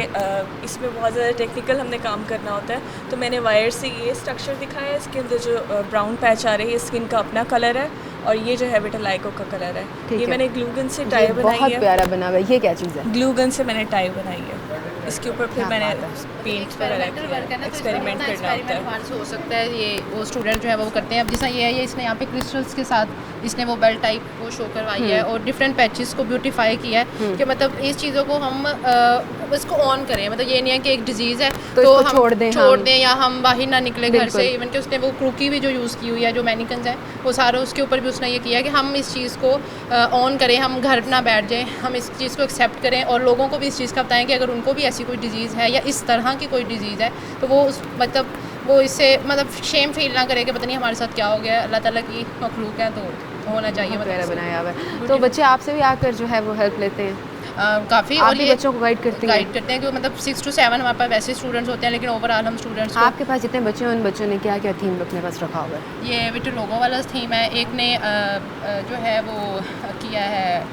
इसमें बहुत ज़्यादा टेक्निकल हमने काम करना होता है। तो मैंने वायर से ये स्ट्रक्चर दिखाया है, इसके अंदर जो ब्राउन पैच आ रही है स्किन का अपना कलर है, और ये जो है विटिलाइगो का कलर है। ठीक ये है। मैंने ग्लू गन से टाई ये बनाई बहुत है। प्यारा बना हुआ है। ये क्या चीज़ है? ग्लू गन से मैंने टाई बनाई है। इसके ऊपर फिर क्या मैंने बात है। पेंट वगैरह किया। एक्सपेरिमेंट करना होता है। बाहर से हो सकता है, ये वो स्टूडेंट जो है वो करते हैं। अब जैसा ये है, ये इसने यहाँ पे क्रिस्टल्स के साथ इसने वो बेल्ट टाइप वो शो करवाई है और डिफरेंट पैचेस को ब्यूटीफाई किया है कि मतलब इस चीज़ों को हम इसको ऑन करें। मतलब ये नहीं है कि एक डिजीज़ है तो इसको हम छोड़ दें या हम बाहर ना निकले घर बिल्कुल। से। इवन कि उसने वो क्रूकी भी जो यूज़ की हुई है, जो मैनिकन्स है वो सारे उसके ऊपर भी उसने ये किया है कि हम इस चीज़ को ऑन करें, हम घर ना बैठ जाएँ, हम इस चीज़ को एक्सेप्ट करें और लोगों को भी इस चीज़ का बताएं कि अगर उनको भी ऐसी कोई डिजीज़ है या इस तरह की कोई डिजीज़ है तो वो मतलब वो इससे मतलब शेम फील ना करे कि पता नहीं हमारे साथ क्या हो गया। अल्लाह ताला की मखलूक है तो होना चाहिए। प्यारा बनाया हुआ है। तो बच्चे आपसे भी आकर जो है वो हेल्प लेते हैं? काफ़ी आप और भी ये बच्चों को गाइड करती हैं? गाइड करते हैं कि मतलब 6 to 7 हमारे पास वैसे स्टूडेंट्स होते हैं, लेकिन ओवरऑल हम स्टूडेंट्स को आपके पास जितने बच्चे हैं उन बच्चों ने क्या क्या थीम अपने पास रखा हुआ है? ये विटिलाइगो वाला थीम है, एक ने जो है वो किया है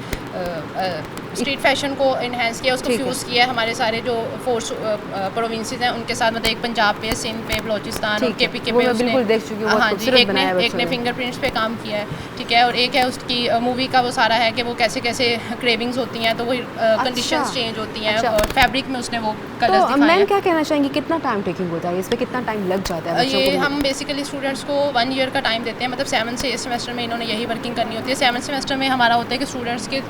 स्ट्रीट फैशन को इन्हेंस किया, उसको ठीक है। फ्यूज़ किया हमारे सारे जो 4 प्रोविंसेस हैं उनके साथ, मतलब एक पंजाब पे, सिंध पे, बलोचिस्तान और ठीक है। KPK वो पे मैं उसने, बिल्कुल देख चुकी हूँ, बहुत हाँ जी, खूबसूरत एक बनाया ने बच्चों ने। फिंगरप्रिंट्स पे काम किया है, ठीक है। और एक है उसकी मूवी का वो सारा है कि वो कैसे कैसे क्रेविंग्स होती हैं तो वो कंडीशंस चेंज होती हैं, अच्छा। और फैब्रिक में उसने वो कलर्स तो दिखाए मैम हैं। क्या कहना चाहेंगी, कितना टाइम टेकिंग होता है इस पे, कितना टाइम लग जाता है बच्चों ये को? हम बेसिकली स्टूडेंट्स को 1 ईयर का टाइम देते हैं, मतलब 7 से 8 सेमेस्टर में इन्होंने यही वर्किंग करनी होती है। 7 सेमेस्टर में हमारा होता है कि स्टूडेंट्स के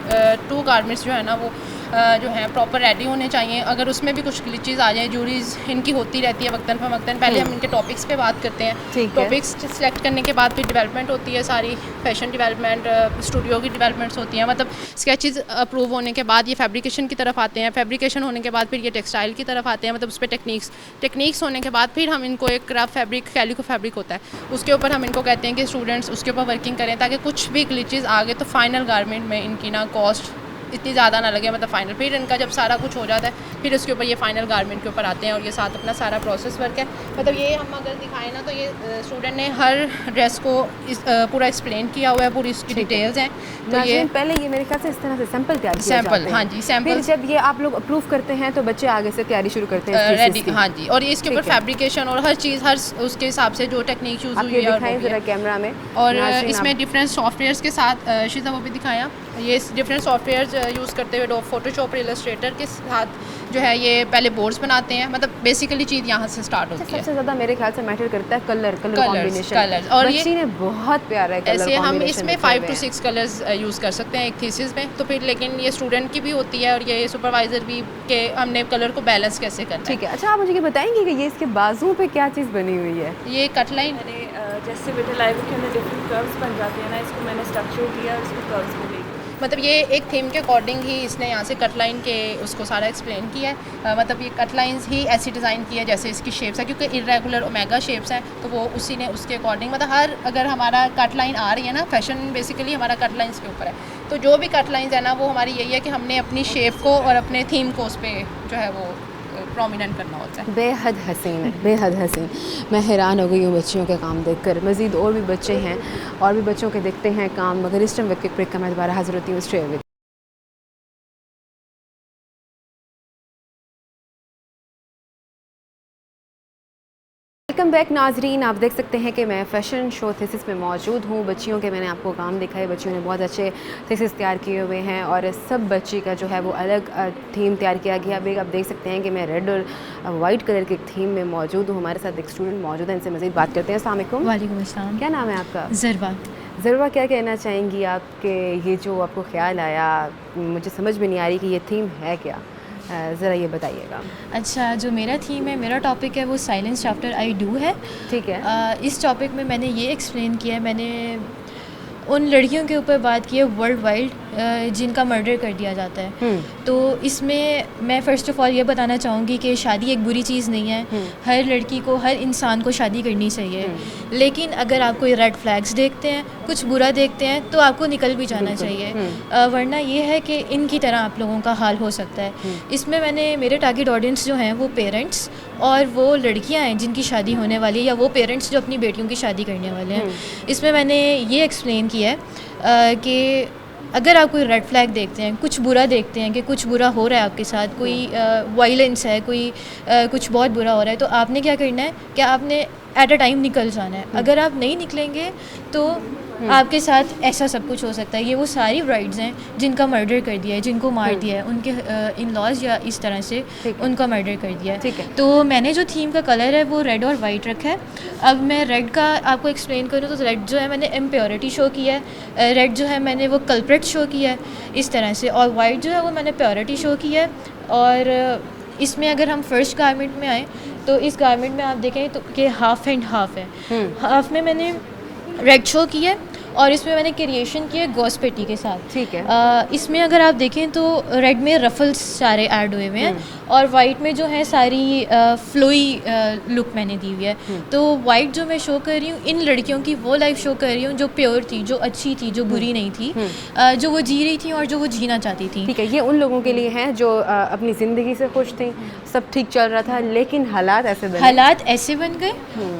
2 गारमेंट्स जो है ना वो जो है प्रॉपर रेडी होने चाहिए। अगर उसमें भी कुछ ग्लिचेस आ जाए, जूरीज इनकी होती रहती है वक्तन फ़वक्तन। पहले हम इनके टॉपिक्स पे बात करते हैं, ठीक है। टॉपिक्स सेलेक्ट करने के बाद फिर डेवलपमेंट होती है, सारी फैशन डेवलपमेंट, स्टूडियो की डेवलपमेंट्स होती हैं, मतलब स्केचेस अप्रूव होने के बाद ये फैब्रिकेशन की तरफ आते हैं, फैब्रिकेशन होने के बाद फिर ये टेक्सटाइल की तरफ आते हैं, मतलब उस पर टेक्निक्स होने के बाद फिर हम इनको एक क्राफ्ट फैब्रिक, कैलिको फैब्रिक होता है, उसके ऊपर हम इनको कहते हैं कि स्टूडेंट्स उसके ऊपर वर्किंग करें ताकि कुछ भी ग्लिचेस आ गए तो फाइनल गारमेंट में इनकी ना कॉस्ट इतनी ज़्यादा ना लगे, मतलब फाइनल फिर इनका जब सारा कुछ हो जाता है फिर उसके ऊपर ये फाइनल गारमेंट के ऊपर आते हैं, और ये साथ अपना सारा प्रोसेस वर्क है। मतलब ये हम अगर दिखाएं ना तो ये स्टूडेंट ने हर ड्रेस को पूरा एक्सप्लेन किया हुआ है, पूरी इसकी डिटेल्स हैं। तो ये पहले ये मेरे ख्याल से इस तरह से सैंपल तैयार किया सैंपल, जाते हैं। हाँ जी, सैंपल फिर जब ये आप लोग अप्रूव करते हैं तो बच्चे आगे से तैयारी शुरू करते हैं रेडी, thesis की। हाँ जी, और इसके ऊपर ठीक है। फैब्रिकेशन और हर चीज़, हर उसके हिसाब से जो टेक्निक यूज़ आप हुई ये है और दिखाएं वो भी जरा है। कैमरा में। और नाज़रीन, इसमें आप- डिफरेंट सॉफ्टवेयर्स के साथ शीज़ा वो भी दिखाया, ये डिफरेंट सॉफ्टवेयर्स यूज़ करते हुए फोटोशॉप और इलस्ट्रेटर के साथ जो है ये पहले बोर्ड्स बनाते हैं, मतलब बेसिकली चीज़ यहाँ से स्टार्ट होती है। सबसे ज़्यादा मेरे ख्याल से मैटर करता है कलर कॉम्बिनेशन। कलर्स, और ये बच्ची ने बहुत प्यारा कलर ऐसे हम combination इसमें रखे 5 हुए to हैं। 6 कलर्स यूज़ कर सकते हैं एक थीसिस में, तो फिर लेकिन ये स्टूडेंट की भी होती है और ये सुपरवाइज़र भी कि हमने कलर को बैलेंस कैसे करना है। ठीक है। अच्छा, आप मुझे ये बताएंगे कि ये इसके बाजुओं पे क्या चीज़ बनी हुई है? ये कट लाइन, मैंने जैसे विटिलाइगो के अंदर डिफरेंट कर्व्स बन जाते हैं ना, इसको मैंने स्ट्रक्चर दिया और इसको कर्व्स में ले लिया। मतलब ये एक थीम के अकॉर्डिंग ही इसने यहाँ से कट लाइन के उसको सारा एक्सप्लेन किया है। मतलब ये कट लाइंस ही ऐसी डिज़ाइन की है जैसे इसकी शेप्स है, क्योंकि इरेगुलर ओमेगा शेप्स हैं तो वो उसी ने उसके अकॉर्डिंग, मतलब हर अगर हमारा कट लाइन आ रही है ना, फैशन बेसिकली हमारा कट लाइंस के ऊपर है, तो जो भी कट लाइंस है ना वो हमारी यही है कि हमने अपनी शेप को और अपने थीम को उस पर जो है वो प्रोमिनेंट करना होता है। बेहद हसीन है, बेहद हसीन। मैं हैरान हो गई हूँ बच्चियों के काम देखकर। मज़ीद और भी बच्चे हैं और भी बच्चों के देखते हैं काम, मगर इस टाइम वक्त ब्रेक का मैं दोबारा हाजिर होती हूँ स्ट्रेट विद। वेलकम बैक नाजरीन, आप देख सकते हैं कि मैं फ़ैशन शो थीसिस में मौजूद हूँ। बच्चियों के मैंने आपको काम दिखाए, बच्चियों ने बहुत अच्छे थीसिस तैयार किए हुए हैं और सब बच्ची का जो है वो अलग थीम तैयार किया गया। अभी आप देख सकते हैं कि मैं रेड और वाइट कलर के थीम में मौजूद हूँ। हमारे साथ एक स्टूडेंट मौजूद है, इनसे मज़ीद बात करते हैं। अस्सलाम वालेकुम। वालेकुम अस्सलाम। क्या नाम है आपका? ज़रवा। ज़रवा, क्या कहना चाहेंगी आपके ये जो आपको ख्याल आया, मुझे समझ में नहीं आ रही कि ये थीम है क्या, ज़रा ये बताइएगा। अच्छा, जो मेरा थीम है, मेरा टॉपिक है वो साइलेंस आफ्टर आई डू है। ठीक है। इस टॉपिक में मैंने ये एक्सप्लेन किया है, मैंने उन लड़कियों के ऊपर बात की है वर्ल्ड वाइड जिनका मर्डर कर दिया जाता है। तो इसमें मैं फ़र्स्ट ऑफ़ ऑल ये बताना चाहूँगी कि शादी एक बुरी चीज़ नहीं है। हर लड़की को, हर इंसान को शादी करनी चाहिए, लेकिन अगर आप कोई रेड फ्लैग्स देखते हैं, कुछ बुरा देखते हैं, तो आपको निकल भी जाना चाहिए, वरना ये है कि इनकी तरह आप लोगों का हाल हो सकता है। इसमें मैंने, मेरे टारगेट ऑडियंस जो हैं वो पेरेंट्स और वो लड़कियां हैं जिनकी शादी होने वाली है, या वो पेरेंट्स जो अपनी बेटियों की शादी करने वाले हैं। इसमें मैंने ये एक्सप्लेन किया है कि अगर आप कोई रेड फ्लैग देखते हैं, कुछ बुरा देखते हैं कि कुछ बुरा हो रहा है आपके साथ, कोई वायलेंस है, कोई कुछ बहुत बुरा हो रहा है, तो आपने क्या करना है कि आपने एट अ टाइम निकल जाना है। अगर आप नहीं निकलेंगे तो आपके साथ ऐसा सब कुछ हो सकता है। ये वो सारी ब्राइड्स हैं जिनका मर्डर कर दिया है, जिनको मार दिया है, उनके इन लॉज या इस तरह से उनका मर्डर कर दिया है। तो मैंने जो थीम का कलर है वो रेड और वाइट रखा है। अब मैं रेड का आपको एक्सप्लेन करूँ तो रेड जो है मैंने इम्प्योरिटी शो किया है, रेड जो है मैंने वो कल्प्रेट शो किया है इस तरह से, और वाइट जो है वो मैंने प्योरिटी शो किया है। और इसमें अगर हम फर्स्ट गारमेंट में आएँ तो इस गारमेंट में आप देखें तो कि हाफ़ एंड हाफ़ है। हाफ़ में मैंने रेड शो किया है और इसमें मैंने क्रिएशन की है गॉस पेटी के साथ। ठीक है। इसमें अगर आप देखें तो रेड में रफल्स सारे ऐड हुए हुए हैं और वाइट में जो है सारी फ्लोई लुक मैंने दी हुई है। तो वाइट जो मैं शो कर रही हूँ, इन लड़कियों की वो लाइफ शो कर रही हूँ जो प्योर थी, जो अच्छी थी, जो बुरी नहीं थी, जो वो जी रही थी और जो वो जीना चाहती थी। ठीक है, ये उन लोगों के लिए हैं जो अपनी ज़िंदगी से खुश थी, सब ठीक चल रहा था, लेकिन हालात ऐसे बन गए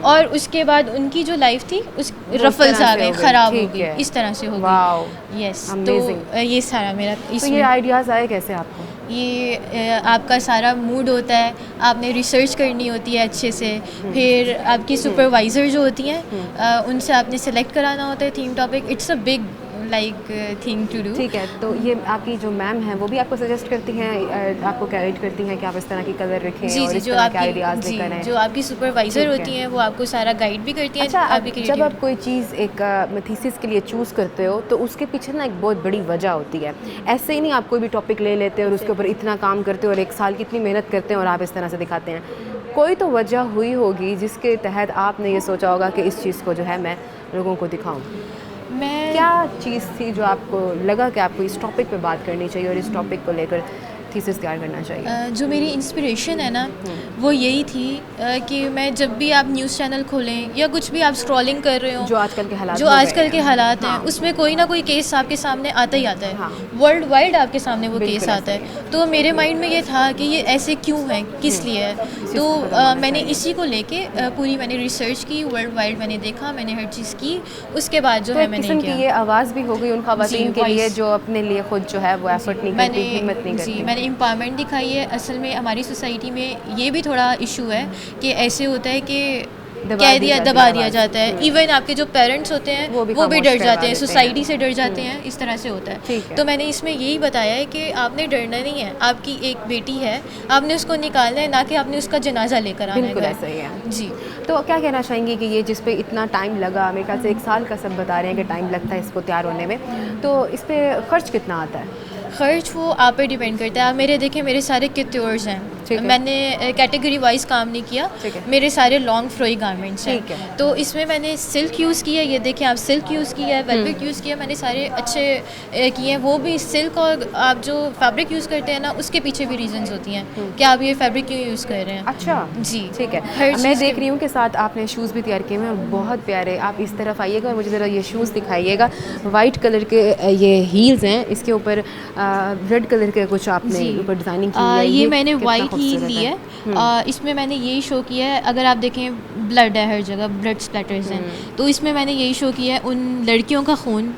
और उसके बाद उनकी जो लाइफ थी उस रफल्स आ गए, ख़राब हो ठीक होगी, है। इस तरह से होगी। Wow, yes, Amazing। तो ये सारा मेरा तो ये इसमें आइडियाज़ आए कैसे आपको? ये आपका सारा मूड होता है, आपने रिसर्च करनी होती है अच्छे से, फिर आपकी सुपरवाइज़र जो होती हैं उनसे आपने सेलेक्ट कराना होता है theme topic. It's a big like thing to do. ठीक है, तो ये आपकी जो मैम हैं वो भी आपको सजेस्ट करती हैं, आपको गाइड करती हैं कि आप इस तरह की कलर रखें जी और जी, इस जो तरह के आपकी आइडियाज़ जी, लेकर आएँ। जो आपकी सुपरवाइज़र ठीक है। होती हैं वो आपको सारा गाइड भी करती हैं। अच्छा, आपकी जब creativity- आप कोई चीज़ एक थीसिस के लिए चूज़ करते हो तो उसके पीछे ना एक बहुत बड़ी वजह होती है। ऐसे ही नहीं आप कोई भी टॉपिक ले लेते हो और उसके ऊपर इतना काम करते हो और 1 साल की इतनी मेहनत करते हैं और आप इस तरह से दिखाते हैं। कोई तो वजह हुई होगी जिसके तहत आपने ये सोचा होगा कि इस चीज़ को जो है मैं लोगों को दिखाऊं। मैं क्या चीज़ थी जो आपको लगा कि आपको इस टॉपिक पे बात करनी चाहिए और इस टॉपिक को लेकर थीसिस तैयार करना चाहिए? जो मेरी इंस्पिरेशन है ना वो यही थी कि मैं जब भी आप न्यूज़ चैनल खोलें या कुछ भी आप स्क्रॉलिंग कर रहे हो, जो आजकल के हालात जो हो गए आजकल के हैं। हालात हैं हाँ। उसमें कोई ना कोई केस आपके सामने आता ही आता है। हाँ। वर्ल्ड वाइड आपके सामने वो बिल्कुल केस ऐसा आता ही है। तो मेरे माइंड में ये था कि ये ऐसे क्यों है, किस लिए है। तो मैंने इसी को लेके पूरी मैंने रिसर्च की, वर्ल्ड वाइड मैंने देखा, मैंने हर चीज़ की, उसके बाद जो तो है एक मैंने किस्म की किया। ये आवाज़ भी हो गई उन खवातीन जी, के लिए voice। जो अपने लिए खुद जो है वो एफर्ट नहीं करती, हिम्मत नहीं जी, करती। मैंने एम्पावरमेंट दिखाई है। असल में हमारी सोसाइटी में ये भी थोड़ा इशू है कि ऐसे होता है कि दबा दी जाती दबा है दिया आवाज़। जाता है। इवन आपके जो पेरेंट्स होते हैं वो भी वो भी खामोश डर करवा जाते हैं, देते सोसाइटी हैं। से डर जाते हैं, इस तरह से होता ठीक है। है। तो मैंने इसमें यही बताया है कि आपने डरना नहीं है। आपकी एक बेटी है, आपने उसको निकालना है, ना कि आपने उसका जनाजा लेकर आना है बिल्कुल घर। ऐसा ही है। जी। तो क्या कहना चाहेंगी कि ये जिस पे इतना टाइम लगा, मेरे ख्याल से 1 साल का सब बता रहे हैं कि टाइम लगता है इसको तैयार होने में, तो इस पे खर्च कितना आता है? खर्च वो आप पे डिपेंड करता है। आप मेरे देखें, मेरे सारे कित्योर्स ठीक हैं। है। मैंने कैटेगरी वाइज काम नहीं किया। ठीक है। मेरे सारे लॉन्ग फ्रोई गारमेंट्स ठीक है। हैं। तो इसमें मैंने सिल्क यूज़ किया है। ये देखें आप, सिल्क यूज़ किया है, वेलवेट यूज़ किया है। मैंने सारे अच्छे किए हैं। वो भी सिल्क, और आप जो फैब्रिक यूज़ करते हैं ना उसके पीछे भी रीजंस होती हैं कि आप ये फैब्रिक क्यों यूज़ कर रहे हैं। अच्छा जी, ठीक है। हर मैं चीज़ देख के- रही हूँ कि साथ आपने शूज़ भी तैयार किए हुए हैं, बहुत प्यारे। आप इस तरफ आइएगा और मुझे ज़रा ये शूज़ दिखाइएगा। वाइट कलर के ये हील्स हैं, इसके ऊपर रेड कलर के कुछ आपने जी। ऊपर डिज़ाइनिंग की हुई है। ये मैंने कितना वाइट हील खूबसूरत ली है। इसमें मैंने यही शो किया है, अगर आप देखें ब्लड है हर जगह, ब्लड स्प्लैटर्स हैं। तो इसमें मैंने यही शो किया है उन लड़कियों का खून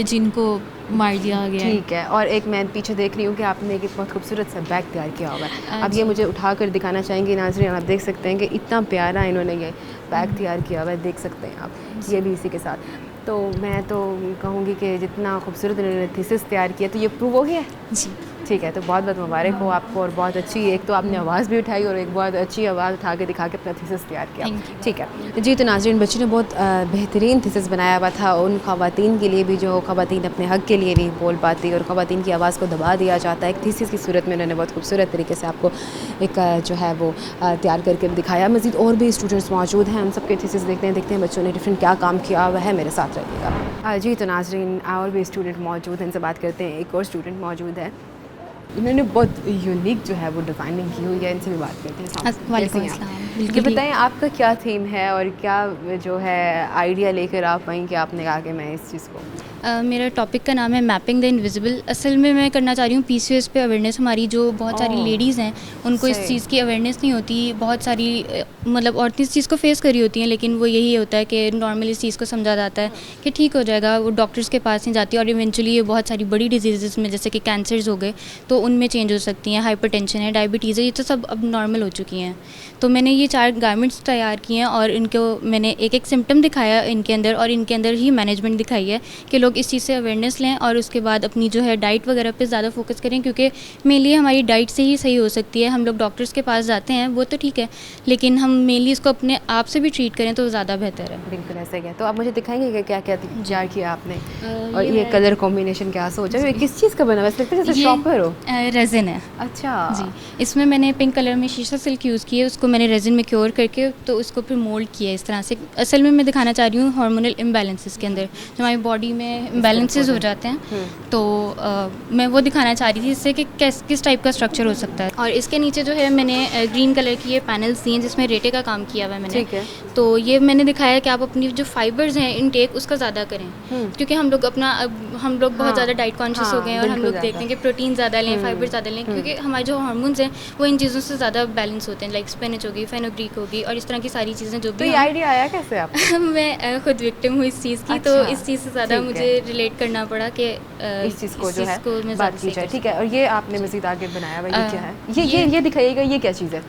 जिनको मार दिया गया है। ठीक है। और एक मैं पीछे देख रही हूँ कि आपने एक बहुत खूबसूरत सा बैग तैयार किया हुआ है। अब जी। ये मुझे उठा कर दिखाना चाहेंगे नाज़रीन। आप देख सकते हैं कि इतना प्यारा इन्होंने ये बैग तैयार किया हुआ है, देख सकते हैं आप, ये भी इसी के साथ। तो मैं तो कहूँगी कि जितना खूबसूरत इन्होंने थीसिस तैयार किया, तो ये प्रूव हो गया है। जी, ठीक है, तो बहुत बहुत मुबारक हो आपको। और बहुत अच्छी, एक तो आपने आवाज़ भी उठाई और एक बहुत अच्छी आवाज़ उठा के दिखा के अपना थीसिस तैयार किया। Thank you। ठीक है जी। तो नाज़रीन, बच्ची ने बहुत बेहतरीन थीसिस बनाया हुआ था उन ख़वातीन के लिए भी जो ख़वातीन अपने हक़ के लिए नहीं बोल पाती और ख़वातीन की आवाज़ को दबा दिया जाता है। एक थीसिस की सूरत में उन्होंने बहुत खूबसूरत तरीके से आपको एक जो है वो तैयार करके दिखाया। मज़ीद और भी स्टूडेंट्स मौजूद हैं, उन सबके थीसिस देखते हैं बच्चों ने डिफरेंट क्या काम किया हुआ है। मेरे साथ रहिएगा जी। तो नाज़रीन, और भी स्टूडेंट मौजूद हैं, इनसे बात करते हैं। एक और स्टूडेंट मौजूद है, इन्होंने बहुत यूनिक जो है वो डिज़ाइनिंग की हुई है। इनसे भी बात करते हैं। वालेकुम कैसी हैं आप? अस्सलाम। ये बिल्कुल बताएं आपका क्या थीम है और क्या जो है आइडिया लेकर आप आई कि आपने कहा कि मैं इस चीज़ को मेरा टॉपिक का नाम है मैपिंग द इनविजिबल। असल में मैं करना चाह रही हूँ PCOS पे अवेयरनेस। हमारी जो बहुत सारी लेडीज़ हैं उनको इस सही। चीज़ की अवेयरनेस नहीं होती। बहुत सारी मतलब औरतें इस चीज़ को फेस कर रही होती हैं, लेकिन वो यही होता है कि नॉर्मली इस चीज़ को समझा जाता है कि ठीक हो जाएगा, वो डॉक्टर्स के पास नहीं जाती और इवेंचुअली ये बहुत सारी बड़ी डिजीज़ में जैसे कि कैंसर्स हो गए तो उनमें चेंज हो सकती हैं। हाइपरटेंशन है, डायबिटीज़ है, ये तो सब अब नॉर्मल हो चुकी हैं। तो मैंने ये 4 गारमेंट्स तैयार किए हैं और इनको मैंने एक एक सिम्टम दिखाया इनके अंदर, और इनके अंदर ही मैनेजमेंट दिखाई है कि लोग इस चीज़ से अवेयरनेस लें और उसके बाद अपनी जो है डाइट वगैरह पे ज़्यादा फोकस करें, क्योंकि मेनली हमारी डाइट से ही सही हो सकती है। हम लोग डॉक्टर्स के पास जाते हैं वो तो ठीक है, लेकिन हम मेनली इसको अपने आप से भी ट्रीट करें तो ज़्यादा बेहतर है। बिल्कुल ऐसा ही है। तो आप मुझे दिखाएंगे कि क्या क्या तैयार किया आपने और ये ये है- कलर कॉम्बिनेशन क्या सोचा? ये किस चीज़ का बना हुआ है? ऐसा लगता है जैसे शॉपर हो। रेजिन है। अच्छा जी, इसमें मैंने पिंक कलर में शीशा सिल्क यूज़ किया, उसको मैंने रेजिन में क्योर करके तो उसको फिर मोल्ड किया इस तरह से। असल में मैं दिखाना चाह रही हूँ हार्मोनल इम्बैलेंसेस के अंदर जो हमारी बॉडी में में इम्बैलेंसेस हो जाते हैं, तो मैं वो दिखाना चाह रही थी इससे कि किस टाइप का स्ट्रक्चर हो सकता है। और इसके नीचे जो है मैंने ग्रीन कलर की ये पैनल्स दिए हैं जिसमें रेटे का काम किया हुआ है मैंने। ठीक है। तो ये मैंने दिखाया कि आप अपनी जो फाइबर्स हैं इनटेक उसका ज़्यादा करें, क्योंकि हम लोग बहुत ज़्यादा डाइट कॉन्शियस हो गए हैं और हम लोग देखते हैं कि प्रोटीन ज़्यादा लें, फाइबर ज़्यादा लें, क्योंकि हमारे जो हार्मोन्स हैं वो इन चीज़ों से ज़्यादा बैलेंस होते हैं, लाइक स्पिनच होगी, फेनोग्रीक होगी और इस तरह की सारी चीज़ें जो तो भी ये आइडिया आया कैसे आपको? मैं खुद विक्टिम हूँ इस चीज़ की, तो अच्छा, इस चीज़ से ज़्यादा ठीक मुझे रिलेट करना पड़ा कि इस चीज़ को जो है मैं बात की जाए। ठीक है, और ये आपने मज़ीद आगे बनाया हुआ ये क्या है? ये दिखाइएगा, ये क्या चीज़ है?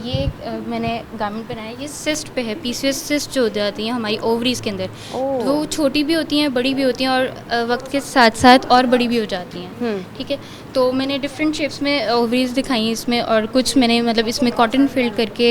ये मैंने गारमेंट बनाया, ये सिस्ट पे है, पीसीओएस सिस्ट जो हो जाती हैं हमारी ओवरीज़ के अंदर, वो छोटी भी होती हैं, बड़ी भी होती हैं और वक्त के साथ साथ और बड़ी भी हो जाती हैं। ठीक है, तो मैंने डिफरेंट शेप्स में ओवरीज़ दिखाई इसमें, और कुछ मैंने मतलब इसमें कॉटन फिल्ड करके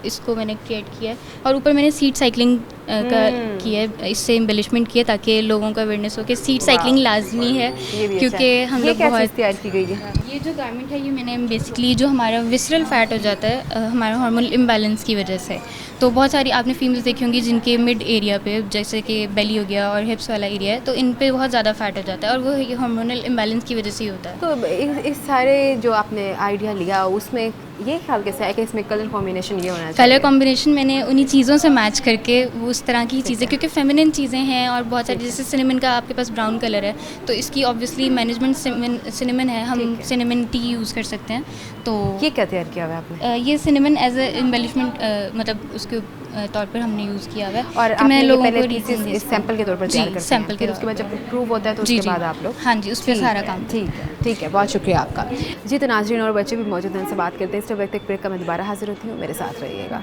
इसको मैंने क्रिएट किया है, और ऊपर मैंने सीड साइकिलिंग का किया है, इससे एम्बेलिशमेंट किया ताकि लोगों को अवेयरनेस हो कि सीड साइकिलिंग लाजमी है, क्योंकि हम लोग बहुत तैयार की गई है। ये जो गारमेंट है ये मैंने बेसिकली जो हमारा विसरल फैट हो जाता है हमारा हार्मोनल इम्बैलेंस की वजह से, तो बहुत सारी आपने फीमेल्स देखी होंगी जिनके मिड एरिया पे जैसे कि बेली हो गया और हिप्स वाला एरिया है, तो इन पे बहुत ज़्यादा फैट हो जाता है और वो हार्मोनल इम्बैलेंस की वजह से ही होता है। तो इस सारे जो आपने आइडिया लिया उसमें ये ख्याल कैसे है कि इसमें कलर कॉम्बिनेशन ये होना चाहिए? कलर कॉम्बिनेशन मैंने उन्हीं चीज़ों से मैच करके वो उस तरह की चीज़ें, क्योंकि फेमिनिन चीज़ें हैं और बहुत सारी, जैसे सिनेमन का आपके पास ब्राउन कलर है, तो इसकी ऑब्वियसली मैनेजमेंट सिनेमन है, हम सिनेमन टी यूज़ कर सकते हैं। तो ये क्या तैयार किया हुआ है आपने? ये सिनेमन एज ए एम्बेलिशमेंट मतलब उसके तौर पर हमने यूज़ किया हुआ है, और कि मैं लोगों को इस सैंपल के तौर पर तैयार करते हैं, सैंपल के उसके बाद जब प्रूव होता है तो उसके बाद आप लोग, हाँ जी, उस पर सारा काम। ठीक है, बहुत शुक्रिया आपका जी। तो नाज़रीन और बच्चे भी मौजूद हैं, उनसे बात करते हैं। इस वक्त एक ब्रेक का मैं दोबारा हाजिर होती हूँ, मेरे साथ रहिएगा।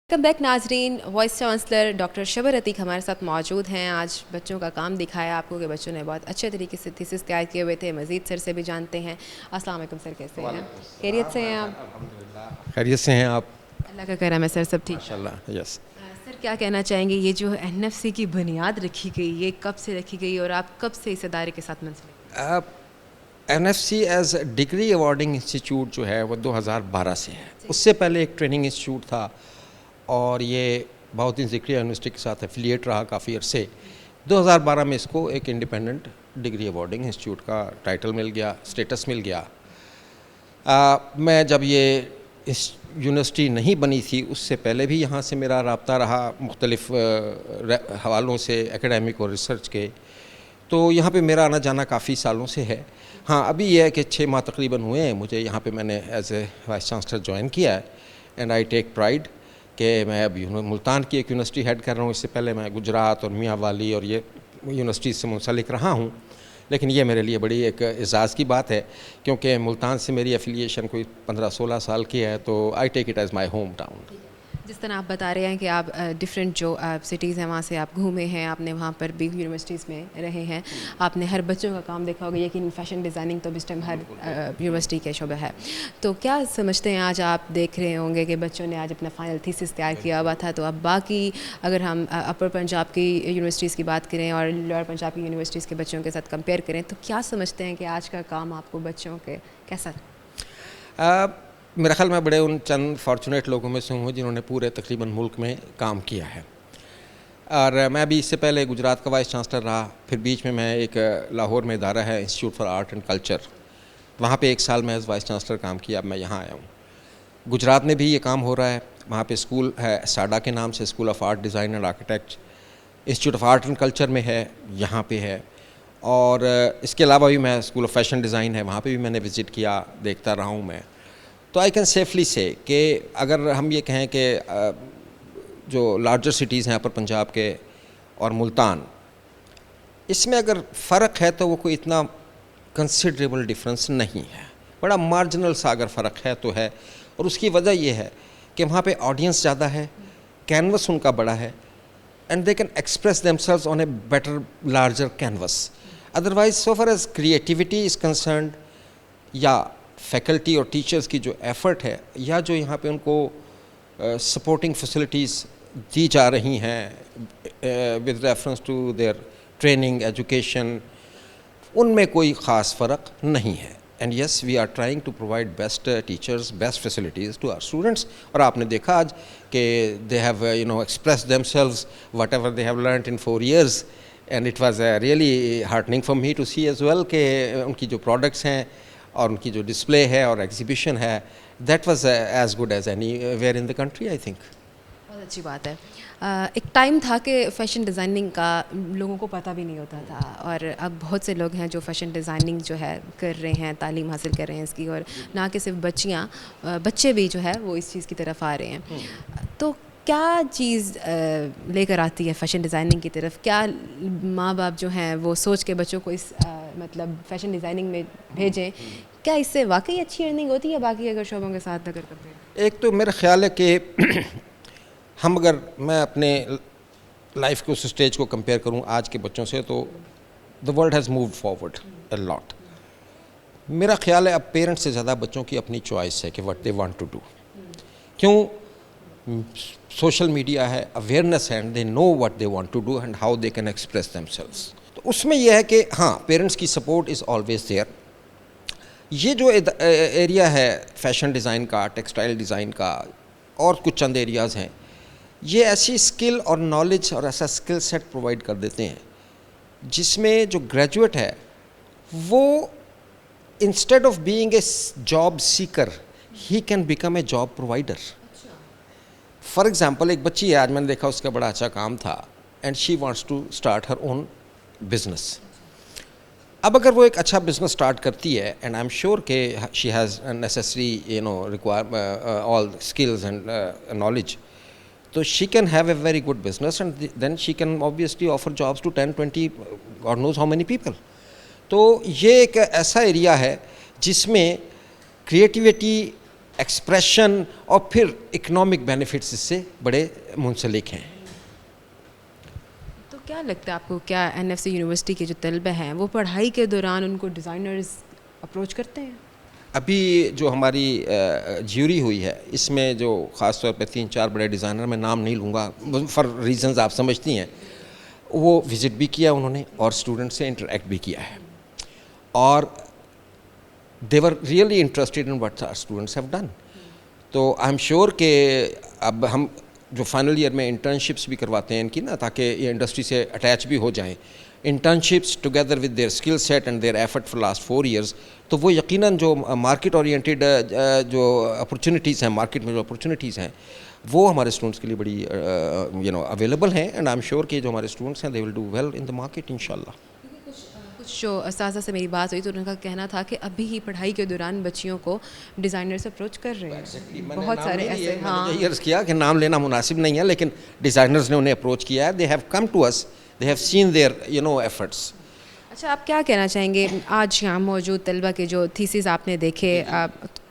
वेलकम बैक नाजरीन। वाइस चांसलर डॉक्टर शबर अतीक हमारे साथ मौजूद हैं। आज बच्चों का काम दिखाया आपको कि बच्चों ने बहुत अच्छे तरीके से थीसिस तैयार किए हुए थे। मज़ीद सर से भी जानते हैं। अस्सलाम वालेकुम सर, कैसे हैं? खैरियत से हैं आप? खैरियत से हैं आप? अल्लाह का करम है सर, सब ठीक? माशाल्लाह, यस। सर क्या कहना चाहेंगे, ये जो एनएफसी की बुनियाद रखी गई, ये कब से रखी गई और आप कब से इस इदारे के साथ मुंसलिक? NFC as degree awarding institute जो है वो 2012 से है। उससे पहले एक ट्रेनिंग इंस्टीट्यूट था और ये बहुद्दीन ज़िक्रिया यूनिवर्सिटी के साथ एफिलिएट रहा काफ़ी अरसे। 2012 में इसको एक इंडिपेंडेंट डिग्री अवार्डिंग इंस्टीट्यूट का टाइटल मिल गया, स्टेटस मिल गया। मैं जब ये इस यूनिवर्सिटी नहीं बनी थी उससे पहले भी यहाँ से मेरा रब्ता रहा मुख्तलिफ़ हवालों से, एकेडमिक और रिसर्च के, तो यहाँ पे मेरा आना जाना काफ़ी सालों से है। हाँ, अभी ये है कि 6 माह तकरीबन हुए हैं मुझे यहाँ पे, मैंने as a vice chancellor join किया है एंड आई टेक प्राइड कि मैं अब मुल्तान की एक यूनिवर्सिटी हेड कर रहा हूँ। इससे पहले मैं गुजरात और मियाँ वाली और ये यूनिवर्सिटी से मुंसलिक रहा हूँ, लेकिन ये मेरे लिए बड़ी एक एज़ाज़ की बात है क्योंकि मुल्तान से मेरी एफिलिएशन कोई 15-16 साल की है, तो I take it as my hometown. जिस तरह आप बता रहे हैं कि आप डिफरेंट जो सिटीज़ हैं वहाँ से आप घूमे हैं, आपने वहाँ पर भी यूनिवर्सिटीज़ में रहे हैं, आपने हर बच्चों का काम देखा होगा, यकीन फैशन डिज़ाइनिंग तो इस टाइम हर यूनिवर्सिटी के शोबे है। तो क्या समझते हैं, आज आप देख रहे होंगे कि बच्चों ने आज अपना फाइनल थीसिस तैयार किया हुआ था, तो अब बाकी अगर हम अपर पंजाब की यूनिवर्सिटीज़ की बात करें और लोअर पंजाब की यूनिवर्सिटीज़ के बच्चों के साथ कंपेयर करें, तो क्या समझते हैं कि आज का काम आपको बच्चों के कैसा? मेरा ख्याल मैं बड़े उन चंद फॉर्चुनेट लोगों में से हूँ जिन्होंने पूरे तकरीबन मुल्क में काम किया है। और मैं अभी इससे पहले गुजरात का वाइस चांसलर रहा, फिर बीच में मैं एक लाहौर में इदारा है institute for art and culture, वहाँ पे 1 साल मैं एज वाइस चांसलर काम किया। अब मैं यहाँ आया हूँ। गुजरात में भी ये काम हो रहा है, वहाँ पे स्कूल है साडा के नाम से, school of art design and architect, institute of art and culture में है, यहाँ पे है। और इसके अलावा भी मैं स्कूल ऑफ फैशन डिज़ाइन है, वहाँ पे भी मैंने विज़िट किया, देखता रहा हूँ मैं। तो आई कैन सेफली से कि अगर हम ये कहें कि जो लार्जर सिटीज़ हैं अपर पंजाब के और मुल्तान, इसमें अगर फ़र्क है तो वो कोई इतना कंसिडरेबल डिफरेंस नहीं है, बड़ा मार्जिनल सा अगर फ़र्क है तो है। और उसकी वजह ये है कि वहाँ पे ऑडियंस ज़्यादा है, कैनवस उनका बड़ा है, and they can express themselves on a better larger canvas. Otherwise so far as creativity is concerned या फैकल्टी और टीचर्स की जो एफ़र्ट है या जो यहाँ पे उनको सपोर्टिंग फैसिलिटीज़ दी जा रही हैं with reference to their training education, उनमें कोई ख़ास फ़र्क नहीं है। And yes we are trying to provide best teachers, best facilities to our students. और आपने देखा आज कि they have express themselves whatever they have learned in 4 years, and it was really heartening for me to see as well कि उनकी जो products हैं और उनकी जो डिस्प्ले है और एग्जीबिशन है, that was as good as anywhere in the country I think. बहुत अच्छी बात है। एक टाइम था कि फ़ैशन डिज़ाइनिंग का लोगों को पता भी नहीं होता था, और अब बहुत से लोग हैं जो फ़ैशन डिज़ाइनिंग जो है कर रहे हैं, तालीम हासिल कर रहे हैं इसकी, और ना कि सिर्फ बच्चे भी जो है वो इस चीज़ की तरफ आ रहे हैं। तो क्या चीज़ लेकर आती है फ़ैशन डिज़ाइनिंग की तरफ? क्या माँ बाप जो हैं वो सोच के बच्चों को इस मतलब फ़ैशन डिज़ाइनिंग में भेजें? क्या इससे वाकई अच्छी अर्निंग होती है बाकी अगर शोबों के साथ अगर कंपेयर? एक तो मेरा ख्याल है कि मैं अपने लाइफ के उस स्टेज को कंपेयर करूं आज के बच्चों से, तो the world has moved forward a lot. मेरा ख्याल है अब पेरेंट्स से ज़्यादा बच्चों की अपनी चॉइस है कि what they want to do. क्यों? सोशल मीडिया है, अवेयरनेस है, they know what they want to do and how they can express themselves. तो उसमें यह है कि हाँ, पेरेंट्स की सपोर्ट इज़ ऑलवेज देयर। ये जो एरिया है फैशन डिज़ाइन का, टेक्सटाइल डिज़ाइन का और कुछ चंद एरियाज़ हैं, ये ऐसी स्किल और नॉलेज और ऐसा स्किल सेट प्रोवाइड कर देते हैं जिसमें जो ग्रेजुएट है वो instead of being a job seeker he can become a job provider. For example, एक बच्ची है, आज मैंने देखा उसका बड़ा अच्छा काम था, and she wants to start her own business. अब अगर वो एक अच्छा बिजनेस स्टार्ट करती है, एंड आई एम श्योर कि she has necessary require all skills and knowledge, तो she can have a very good business and then she can obviously offer jobs to 10, 20, God knows how many people. तो ये एक ऐसा area है जिसमें creativity, expression और फिर economic benefits इससे बड़े मुंसलिक हैं। तो क्या लगता है आपको, क्या NFC यूनिवर्सिटी के जो तलबे हैं वो पढ़ाई के दौरान उनको डिज़ाइनर्स अप्रोच करते हैं? अभी जो हमारी ज्यूरी हुई है, इसमें जो ख़ास तौर पे 3-4 बड़े डिज़ाइनर, मैं नाम नहीं लूँगा फॉर रीजंस आप समझती हैं, वो विज़िट भी किया उन्होंने और स्टूडेंट से इंटरेक्ट भी किया है, और they were really interested in what our students have done. तो आई एम श्योर कि अब हम जो फाइनल ईयर में इंटर्नशिप्स भी करवाते हैं इनकी ना, ताकि ये इंडस्ट्री से अटैच भी हो जाएँ, internships together with their skill set and their effort for last 4 years, तो वो यकीनन जो मार्केट ओरिएंटेड जो अपॉर्चुनिटीज़ हैं, मार्केट में जो अपॉर्चुनिटीज़ हैं, वो हमारे स्टूडेंट्स के लिए बड़ी अवेलेबल हैं, एंड आई एम श्योर कि जो हमारे स्टूडेंट्स हैं they will do well in the market इंशाल्लाह। कुछ जो असातिज़ा से मेरी बात हुई तो उनका कहना था कि अभी ही पढ़ाई के दौरान बच्चियों को डिज़ाइनर से अप्रोच कर रहे हैं। बहुत सारे ऐसे, हाँ, मैंने अर्ज़ किया कि नाम लेना मुनासिब नहीं है, लेकिन डिज़ाइनर्स ने उन्हें अप्रोच किया है, they have come to us, they have seen their efforts। अच्छा, आप क्या कहना चाहेंगे आज यहाँ मौजूद तलबा के जो थीसिस आपने देखे,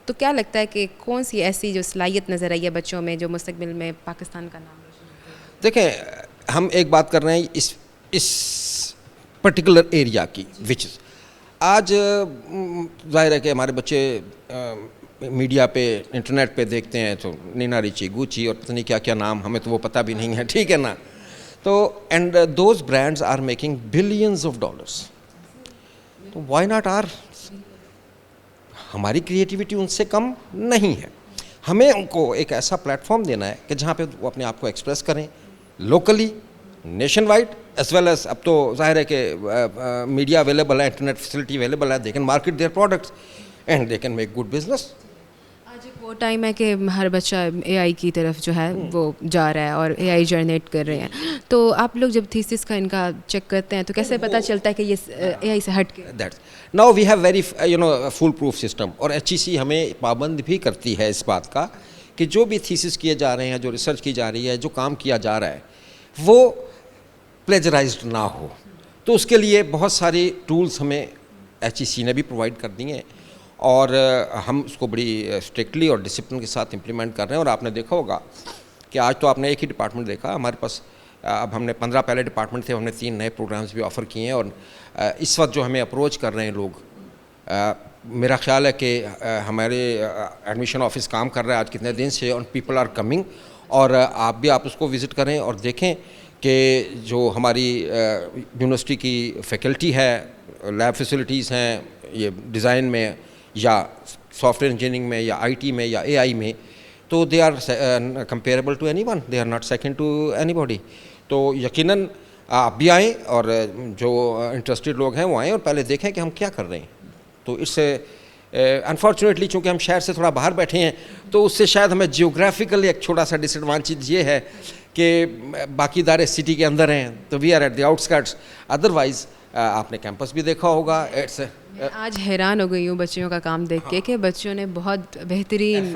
तो क्या लगता है कि कौन सी ऐसी जो सलाहियत नज़र आई है बच्चों में जो मुस्तकबिल में पाकिस्तान का नाम रोशन? देखें, हम एक बात कर रहे हैं इस पर्टिकुलर एरिया की, विच आज जाहिर है कि हमारे बच्चे मीडिया पे, इंटरनेट पे देखते हैं तो नीना रिची, गुची और पता नहीं क्या क्या नाम, हमें तो वो पता भी नहीं है, ठीक है ना। तो and those brands are making billions of dollars, तो व्हाई नॉट आर? हमारी क्रिएटिविटी उनसे कम नहीं है। हमें उनको एक ऐसा प्लेटफॉर्म देना है कि जहाँ पे वो अपने आप को एक्सप्रेस करें, locally, nationwide, as well as अब तो जाहिर है कि मीडिया अवेलेबल है, इंटरनेट फैसिलिटी अवेलेबल है, they can market their products and they can make good business. आज एक वो टाइम है कि हर बच्चा AI की तरफ जो है वो जा रहा है और AI जनरेट कर रहे हैं, तो आप लोग जब थीसिस का इनका चेक करते हैं तो कैसे पता चलता है कि ये AI से हट के? That's now we have very foolproof system, और HEC हमें पाबंद भी करती है इस बात का कि जो भी थीसिस किए जा रहे हैं, जो रिसर्च की जा रही है, जो काम किया जा रहा है, वो प्लेजराइज्ड ना हो। तो उसके लिए बहुत सारी टूल्स हमें HEC ने भी प्रोवाइड कर दी हैं, और हम उसको बड़ी स्ट्रिक्टली और डिसिप्लिन के साथ इम्प्लीमेंट कर रहे हैं। और आपने देखा होगा कि आज तो आपने एक ही डिपार्टमेंट देखा, हमारे पास अब हमने 15 पहले डिपार्टमेंट थे, हमने 3 नए प्रोग्राम्स भी ऑफ़र किए हैं, और इस वक्त जो हमें अप्रोच कर रहे हैं लोग, मेरा ख्याल है कि हमारे एडमिशन ऑफिस काम कर रहा है आज कितने दिन से, और पीपल आर कमिंग, और आप उसको विज़िट करें और देखें कि जो हमारी यूनिवर्सिटी की फैकल्टी है, लैब फैसिलिटीज़ हैं, ये डिज़ाइन में या सॉफ्टवेयर इंजीनियरिंग में या आईटी में या एआई में, तो they are comparable to anyone, they are not second to anybody. तो यकीनन आप भी आएँ और जो इंटरेस्टेड लोग हैं वो आएँ और पहले देखें कि हम क्या कर रहे हैं। तो इससे अनफॉर्चुनेटली चूँकि हम शहर से थोड़ा बाहर बैठे हैं तो उससे शायद हमें जियोग्राफिकली एक छोटा सा डिसएडवांटेज ये है कि बाकी इदारे सिटी के अंदर हैं, तो we are at the outskirts. Otherwise आपने कैंपस भी देखा होगा। इट्स मैं आज हैरान हो गई हूँ बच्चियों का काम देख के कि बच्चों ने बहुत बेहतरीन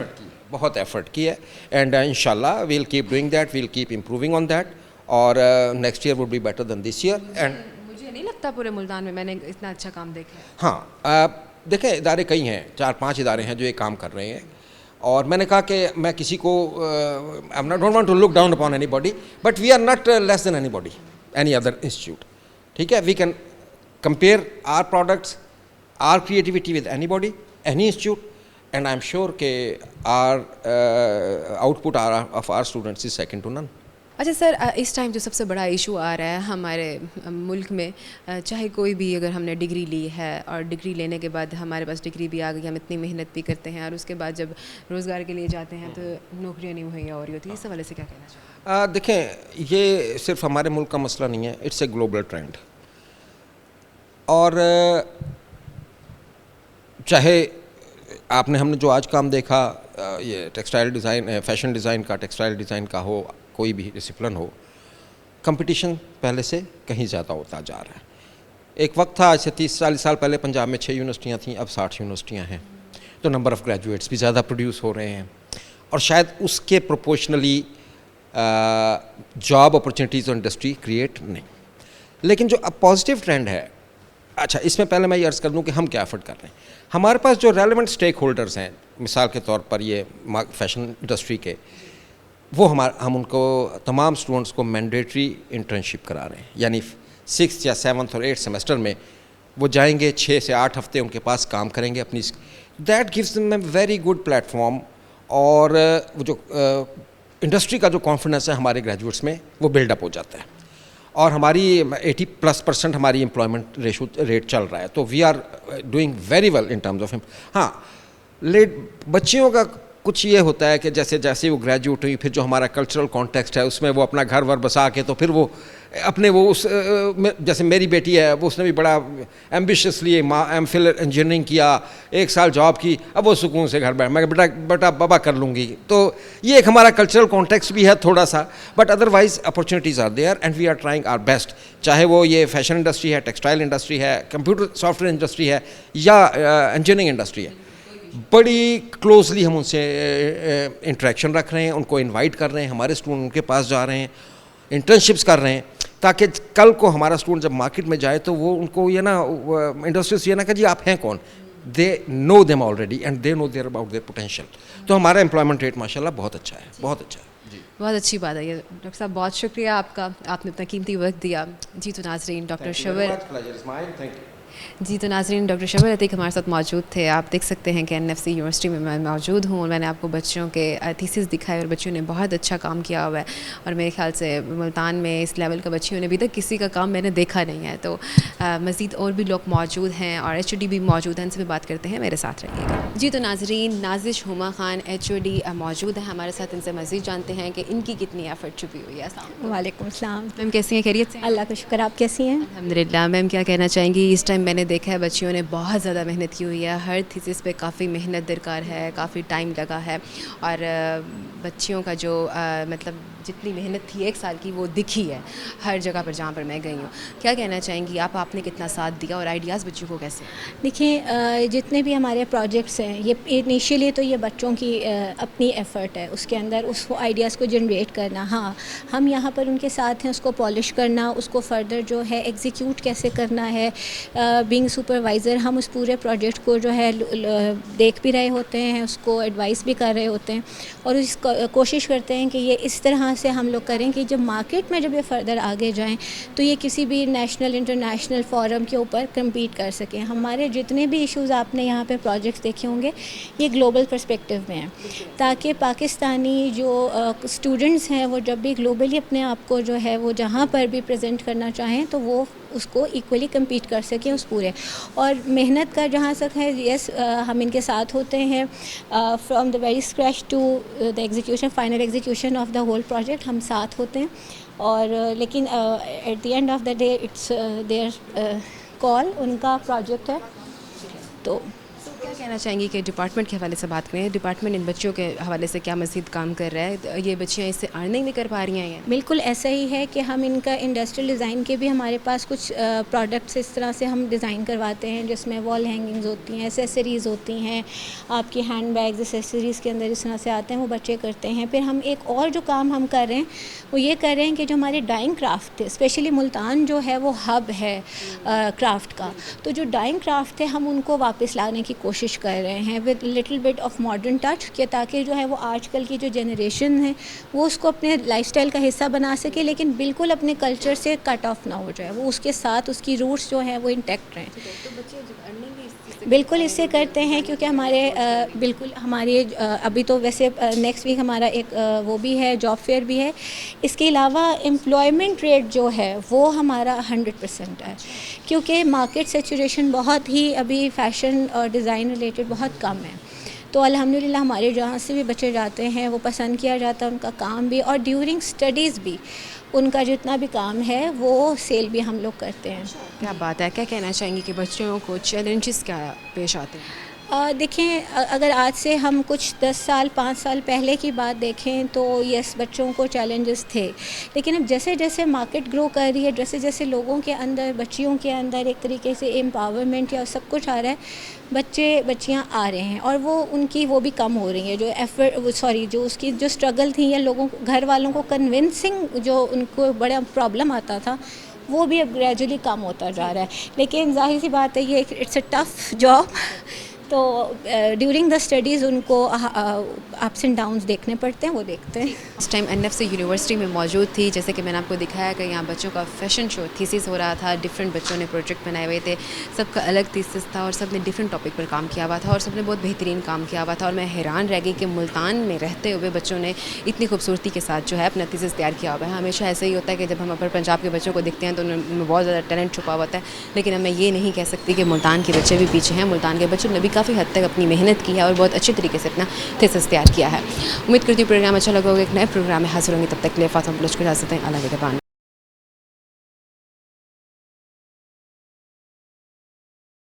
बहुत एफर्ट की है एंड इंशाल्लाह we'll keep doing that, we'll keep improving on that और next year would be better than this year. And मुझे नहीं लगता पूरे मुल्तान में मैंने इतना अच्छा काम देखा है। हाँ, देखें इदारे कई हैं, 4-5 इदारे हैं जो ये काम कर रहे हैं और मैंने कहा कि मैं किसी को I don't want to look down upon anybody, but we are not less than anybody, any other institute. ठीक है, we can compare our products, our creativity with anybody, any institute, and I am sure कि our output of our students is second to none. अच्छा sir, इस time जो सबसे बड़ा issue आ रहा है हमारे मुल्क में, चाहे कोई भी, अगर हमने डिग्री ली है और डिग्री लेने के बाद हमारे पास डिग्री भी आ गई, हम इतनी मेहनत भी करते हैं और उसके बाद जब रोज़गार के लिए जाते हैं तो नौकरियां नहीं मुहैया हो रही होती, इस हवाले से क्या कहना चाहिए? देखें, ये सिर्फ हमारे मुल्क का मसला नहीं है, इट्स ए ग्लोबल ट्रेंड। और चाहे हमने जो आज काम देखा, ये टेक्सटाइल डिज़ाइन, फैशन डिज़ाइन का, टेक्सटाइल डिज़ाइन का हो, कोई भी डिसिप्लिन हो, कंपटीशन पहले से कहीं ज़्यादा होता जा रहा है। एक वक्त था, आज से 30-40 साल पहले पंजाब में 6 यूनिवर्सिटियाँ थीं, अब 60 यूनिवर्सिटियाँ हैं, तो नंबर ऑफ़ ग्रेजुएट्स भी ज़्यादा प्रोड्यूस हो रहे हैं और शायद उसके प्रोपोर्शनली जॉब अपॉर्चुनिटीज़ और इंडस्ट्री क्रिएट नहीं। लेकिन जो अब पॉजिटिव ट्रेंड है, अच्छा इसमें पहले मैं ये अर्ज़ कर दूं कि हम क्या एफर्ट कर रहे हैं। हमारे पास जो रेलेवेंट स्टेक होल्डर्स हैं, मिसाल के तौर पर ये फैशन इंडस्ट्री के, वो हम उनको तमाम स्टूडेंट्स को मैंडेटरी इंटर्नशिप करा रहे हैं, यानी 6th या 7th और 8th सेमेस्टर में वो जाएंगे, 6 से 8 हफ्ते उनके पास काम करेंगे अपनी, that gives them a very good platform. और वो जो इंडस्ट्री का जो कॉन्फिडेंस है हमारे ग्रेजुएट्स में वो बिल्डअप हो जाता है और हमारी 80+% हमारी एम्प्लॉयमेंट रेट चल रहा है, तो we are doing very well in terms of him. हाँ, बच्चियों का कुछ ये होता है कि जैसे जैसे वो ग्रेजुएट हुई, फिर जो हमारा कल्चरल कॉन्टेक्स्ट है उसमें वो अपना घर वर बसा के, तो फिर वो अपने वो उस जैसे मेरी बेटी है, वो उसने भी बड़ा एम्बिशियसली एमफिल इंजीनियरिंग किया, 1 साल जॉब की, अब वो सुकून से घर बैठ, मैं बेटा बाबा कर लूँगी। तो ये एक हमारा कल्चरल कॉन्टेक्स्ट भी है थोड़ा सा, but otherwise opportunities are there and we are trying our best. चाहे वो ये फैशन इंडस्ट्री है, टेक्सटाइल इंडस्ट्री है, कंप्यूटर सॉफ्टवेयर इंडस्ट्री है या इंजीनियरिंग इंडस्ट्री है, बड़ी क्लोजली हम उनसे इंटरेक्शन रख रहे हैं, उनको इनवाइट कर रहे हैं, हमारे स्टूडेंट उनके पास जा रहे हैं, इंटर्नशिप्स कर रहे हैं, ताकि कल को हमारा स्टूडेंट जब मार्केट में जाए तो वो उनको ये ना इंडस्ट्रीज ये ना कि जी आप हैं कौन, they know them already and they know there about their potential. तो हमारा एम्प्लॉयमेंट रेट माशाल्लाह बहुत अच्छा है, बहुत अच्छा है जी। बहुत अच्छी बात है ये डॉक्टर साहब, बहुत शुक्रिया आपका, आपने अपना कीमती वक्त दिया। जी तो नाज़रीन, डॉक्टर शबर जी तो नाज़रीन डॉक्टर शबर अतीक हमारे साथ मौजूद थे। आप देख सकते हैं कि एनएफसी यूनिवर्सिटी में मैं मौजूद हूँ और मैंने आपको बच्चों के थीसिस दिखाए और बच्चों ने बहुत अच्छा काम किया हुआ है और मेरे ख्याल से मुल्तान में इस लेवल का बच्चियों ने अभी तक किसी का काम मैंने देखा नहीं है। तो मज़ीद और भी लोग मौजूद हैं और HOD भी मौजूद हैं, इनसे भी बात करते हैं, मेरे साथ रहिएगा। जी तो नाज़रीन, नाजिश हुमा खान HOD मौजूद है हमारे साथ, इनसे मज़ीद जानते हैं कि इनकी कितनी एफर्ट छुपी हुई है। वालेकुम अस्सलाम मैम, कैसी हैं, खैरियत से? अल्लाह का शुक्र, आप कैसी हैं? अल्हम्दुलिल्लाह। मैम क्या कहना चाहेंगी, इस टाइम मैंने देखा है बच्चियों ने बहुत ज़्यादा मेहनत की हुई है, हर थीसिस पे काफ़ी मेहनत दरकार है, काफ़ी टाइम लगा है और बच्चियों का जो मतलब जितनी मेहनत थी 1 साल की वो दिखी है हर जगह पर जहाँ पर मैं गई हूँ। क्या कहना चाहेंगी आपने कितना साथ दिया और आइडियाज़ बच्चों को कैसे? देखिए, जितने भी हमारे प्रोजेक्ट्स हैं, ये इनिशियली तो ये बच्चों की अपनी एफ़र्ट है, उसके अंदर उस आइडियाज़ को जनरेट करना। हाँ, हम यहाँ पर उनके साथ हैं, उसको पॉलिश करना, उसको फर्दर जो है एग्जीक्यूट कैसे करना है। बीइंग सुपरवाइज़र हम उस पूरे प्रोजेक्ट को जो है देख भी रहे होते हैं, उसको एडवाइस भी कर रहे होते हैं और इस कोशिश करते हैं कि ये इस तरह से हम लोग करें कि जब मार्केट में जब ये फर्दर आगे जाएं तो ये किसी भी नेशनल इंटरनेशनल फोरम के ऊपर कम्पीट कर सकें। हमारे जितने भी इश्यूज़ आपने यहाँ पे प्रोजेक्ट्स देखे होंगे ये ग्लोबल पर्सपेक्टिव में हैं, ताकि पाकिस्तानी जो स्टूडेंट्स हैं वो जब भी ग्लोबली अपने आप को जो है वो जहाँ पर भी प्रेजेंट करना चाहें तो वो उसको इक्वली कम्पीट कर सकें उस पूरे। और मेहनत का जहाँ तक है, यस हम इनके साथ होते हैं from the very scratch to the execution, final execution of the whole project, हम साथ होते हैं। और लेकिन at the end of the day it's their call, उनका प्रोजेक्ट है। तो क्या कहना चाहेंगी कि डिपार्टमेंट के हवाले से बात करें, डिपार्टमेंट इन बच्चों के हवाले से क्या मज़ीद काम कर रहा है? ये बच्चियाँ इससे अर्निंग भी कर पा रही हैं? बिल्कुल ऐसा ही है कि हम इनका इंडस्ट्रियल डिज़ाइन के भी हमारे पास कुछ प्रोडक्ट्स इस तरह से हम डिज़ाइन करवाते हैं जिसमें वॉल हैंगिंग्स होती हैं, एसेसरीज़ होती हैं, आपकी हैंड बैग्स एसेसरीज़ के अंदर इस तरह से आते हैं, वो बच्चे करते हैं। फिर हम एक और जो काम हम कर रहे हैं वो ये कर रहे हैं कि जो हमारे डाइंग क्राफ्ट थे, स्पेशली मुल्तान जो है वो हब है क्राफ्ट का, तो जो डाइंग क्राफ्ट थे हम उनको वापस लाने की कोशिश कर रहे हैं with little bit of modern touch, के ताकि जो है वो आजकल की जो जनरेशन है वो उसको अपने लाइफस्टाइल का हिस्सा बना सके, लेकिन बिल्कुल अपने कल्चर से कट ऑफ ना हो जाए, वो उसके साथ उसकी रूट्स जो हैं वो इंटैक्ट रहें। बिल्कुल इससे करते हैं क्योंकि हमारे बिल्कुल हमारे अभी तो वैसे नेक्स्ट वीक हमारा एक वो भी है, जॉब फेयर भी है। इसके अलावा एम्प्लॉयमेंट रेट जो है वो हमारा 100% है, क्योंकि मार्केट सेचुरेशन बहुत ही अभी फ़ैशन और डिज़ाइन रिलेटेड बहुत कम है। तो अल्हम्दुलिल्लाह हमारे जहाँ से भी बच्चे जाते हैं वो पसंद किया जाता है उनका काम भी, और ड्यूरिंग स्टडीज़ भी उनका जितना भी काम है वो सेल भी हम लोग करते हैं। क्या बात है, क्या कहना चाहेंगी कि बच्चों को चैलेंजेस क्या पेश आते हैं? देखें, अगर आज से हम कुछ 10 साल 5 साल पहले की बात देखें तो यस बच्चों को चैलेंजेस थे, लेकिन अब जैसे जैसे मार्केट ग्रो कर रही है, जैसे जैसे लोगों के अंदर, बच्चियों के अंदर एक तरीके से एम्पावरमेंट या सब कुछ आ रहा है, बच्चियाँ आ रहे हैं और वो उनकी वो भी कम हो रही है, जो जो उसकी जो स्ट्रगल थी या लोगों घर वालों को कन्विंसिंग जो उनको बड़ा प्रॉब्लम आता था वो भी अब ग्रेजुअली कम होता जा रहा है। लेकिन जाहिर सी बात है ये इट्स अ टफ जॉब, तो ड्यूरिंग द स्टडीज़ उनको अप्स एंड डाउन्स देखने पड़ते हैं, वो देखते हैं। इस टाइम एनएफसी यूनिवर्सिटी में मौजूद थी, जैसे कि मैंने आपको दिखाया कि यहाँ बच्चों का फैशन शो थीसिस हो रहा था, डिफरेंट बच्चों ने प्रोजेक्ट बनाए हुए थे, सबका अलग थीसिस था और सब ने डिफरेंट टॉपिक पर काम किया हुआ था और सब ने बहुत बेहतरीन काम किया हुआ था। और मैं हैरान रह गई कि मुल्तान में रहते हुए बच्चों ने इतनी खूबसूरती के साथ जो है अपना थीसिस तैयार किया हुआ है। हमेशा ऐसा ही होता है कि जब हम अपने पंजाब के बच्चों को देखते हैं तो उनमें बहुत ज़्यादा टैलेंट छुपा होता है, लेकिन अब मैं ये नहीं कह सकती कि मुल्तान के बच्चे भी पीछे हैं। मुल्तान के बच्चों ने भी काफ़ी हद तक अपनी मेहनत की है और बहुत अच्छे तरीके से अपना थीसिस तैयार किया है। उम्मीद करती हूँ प्रोग्राम अच्छा लगा होगा। एक नए प्रोग्राम में हाजिर होंगे, तब तक के लिए फातिमा बलोच को इजाज़त दें। अल्लाह के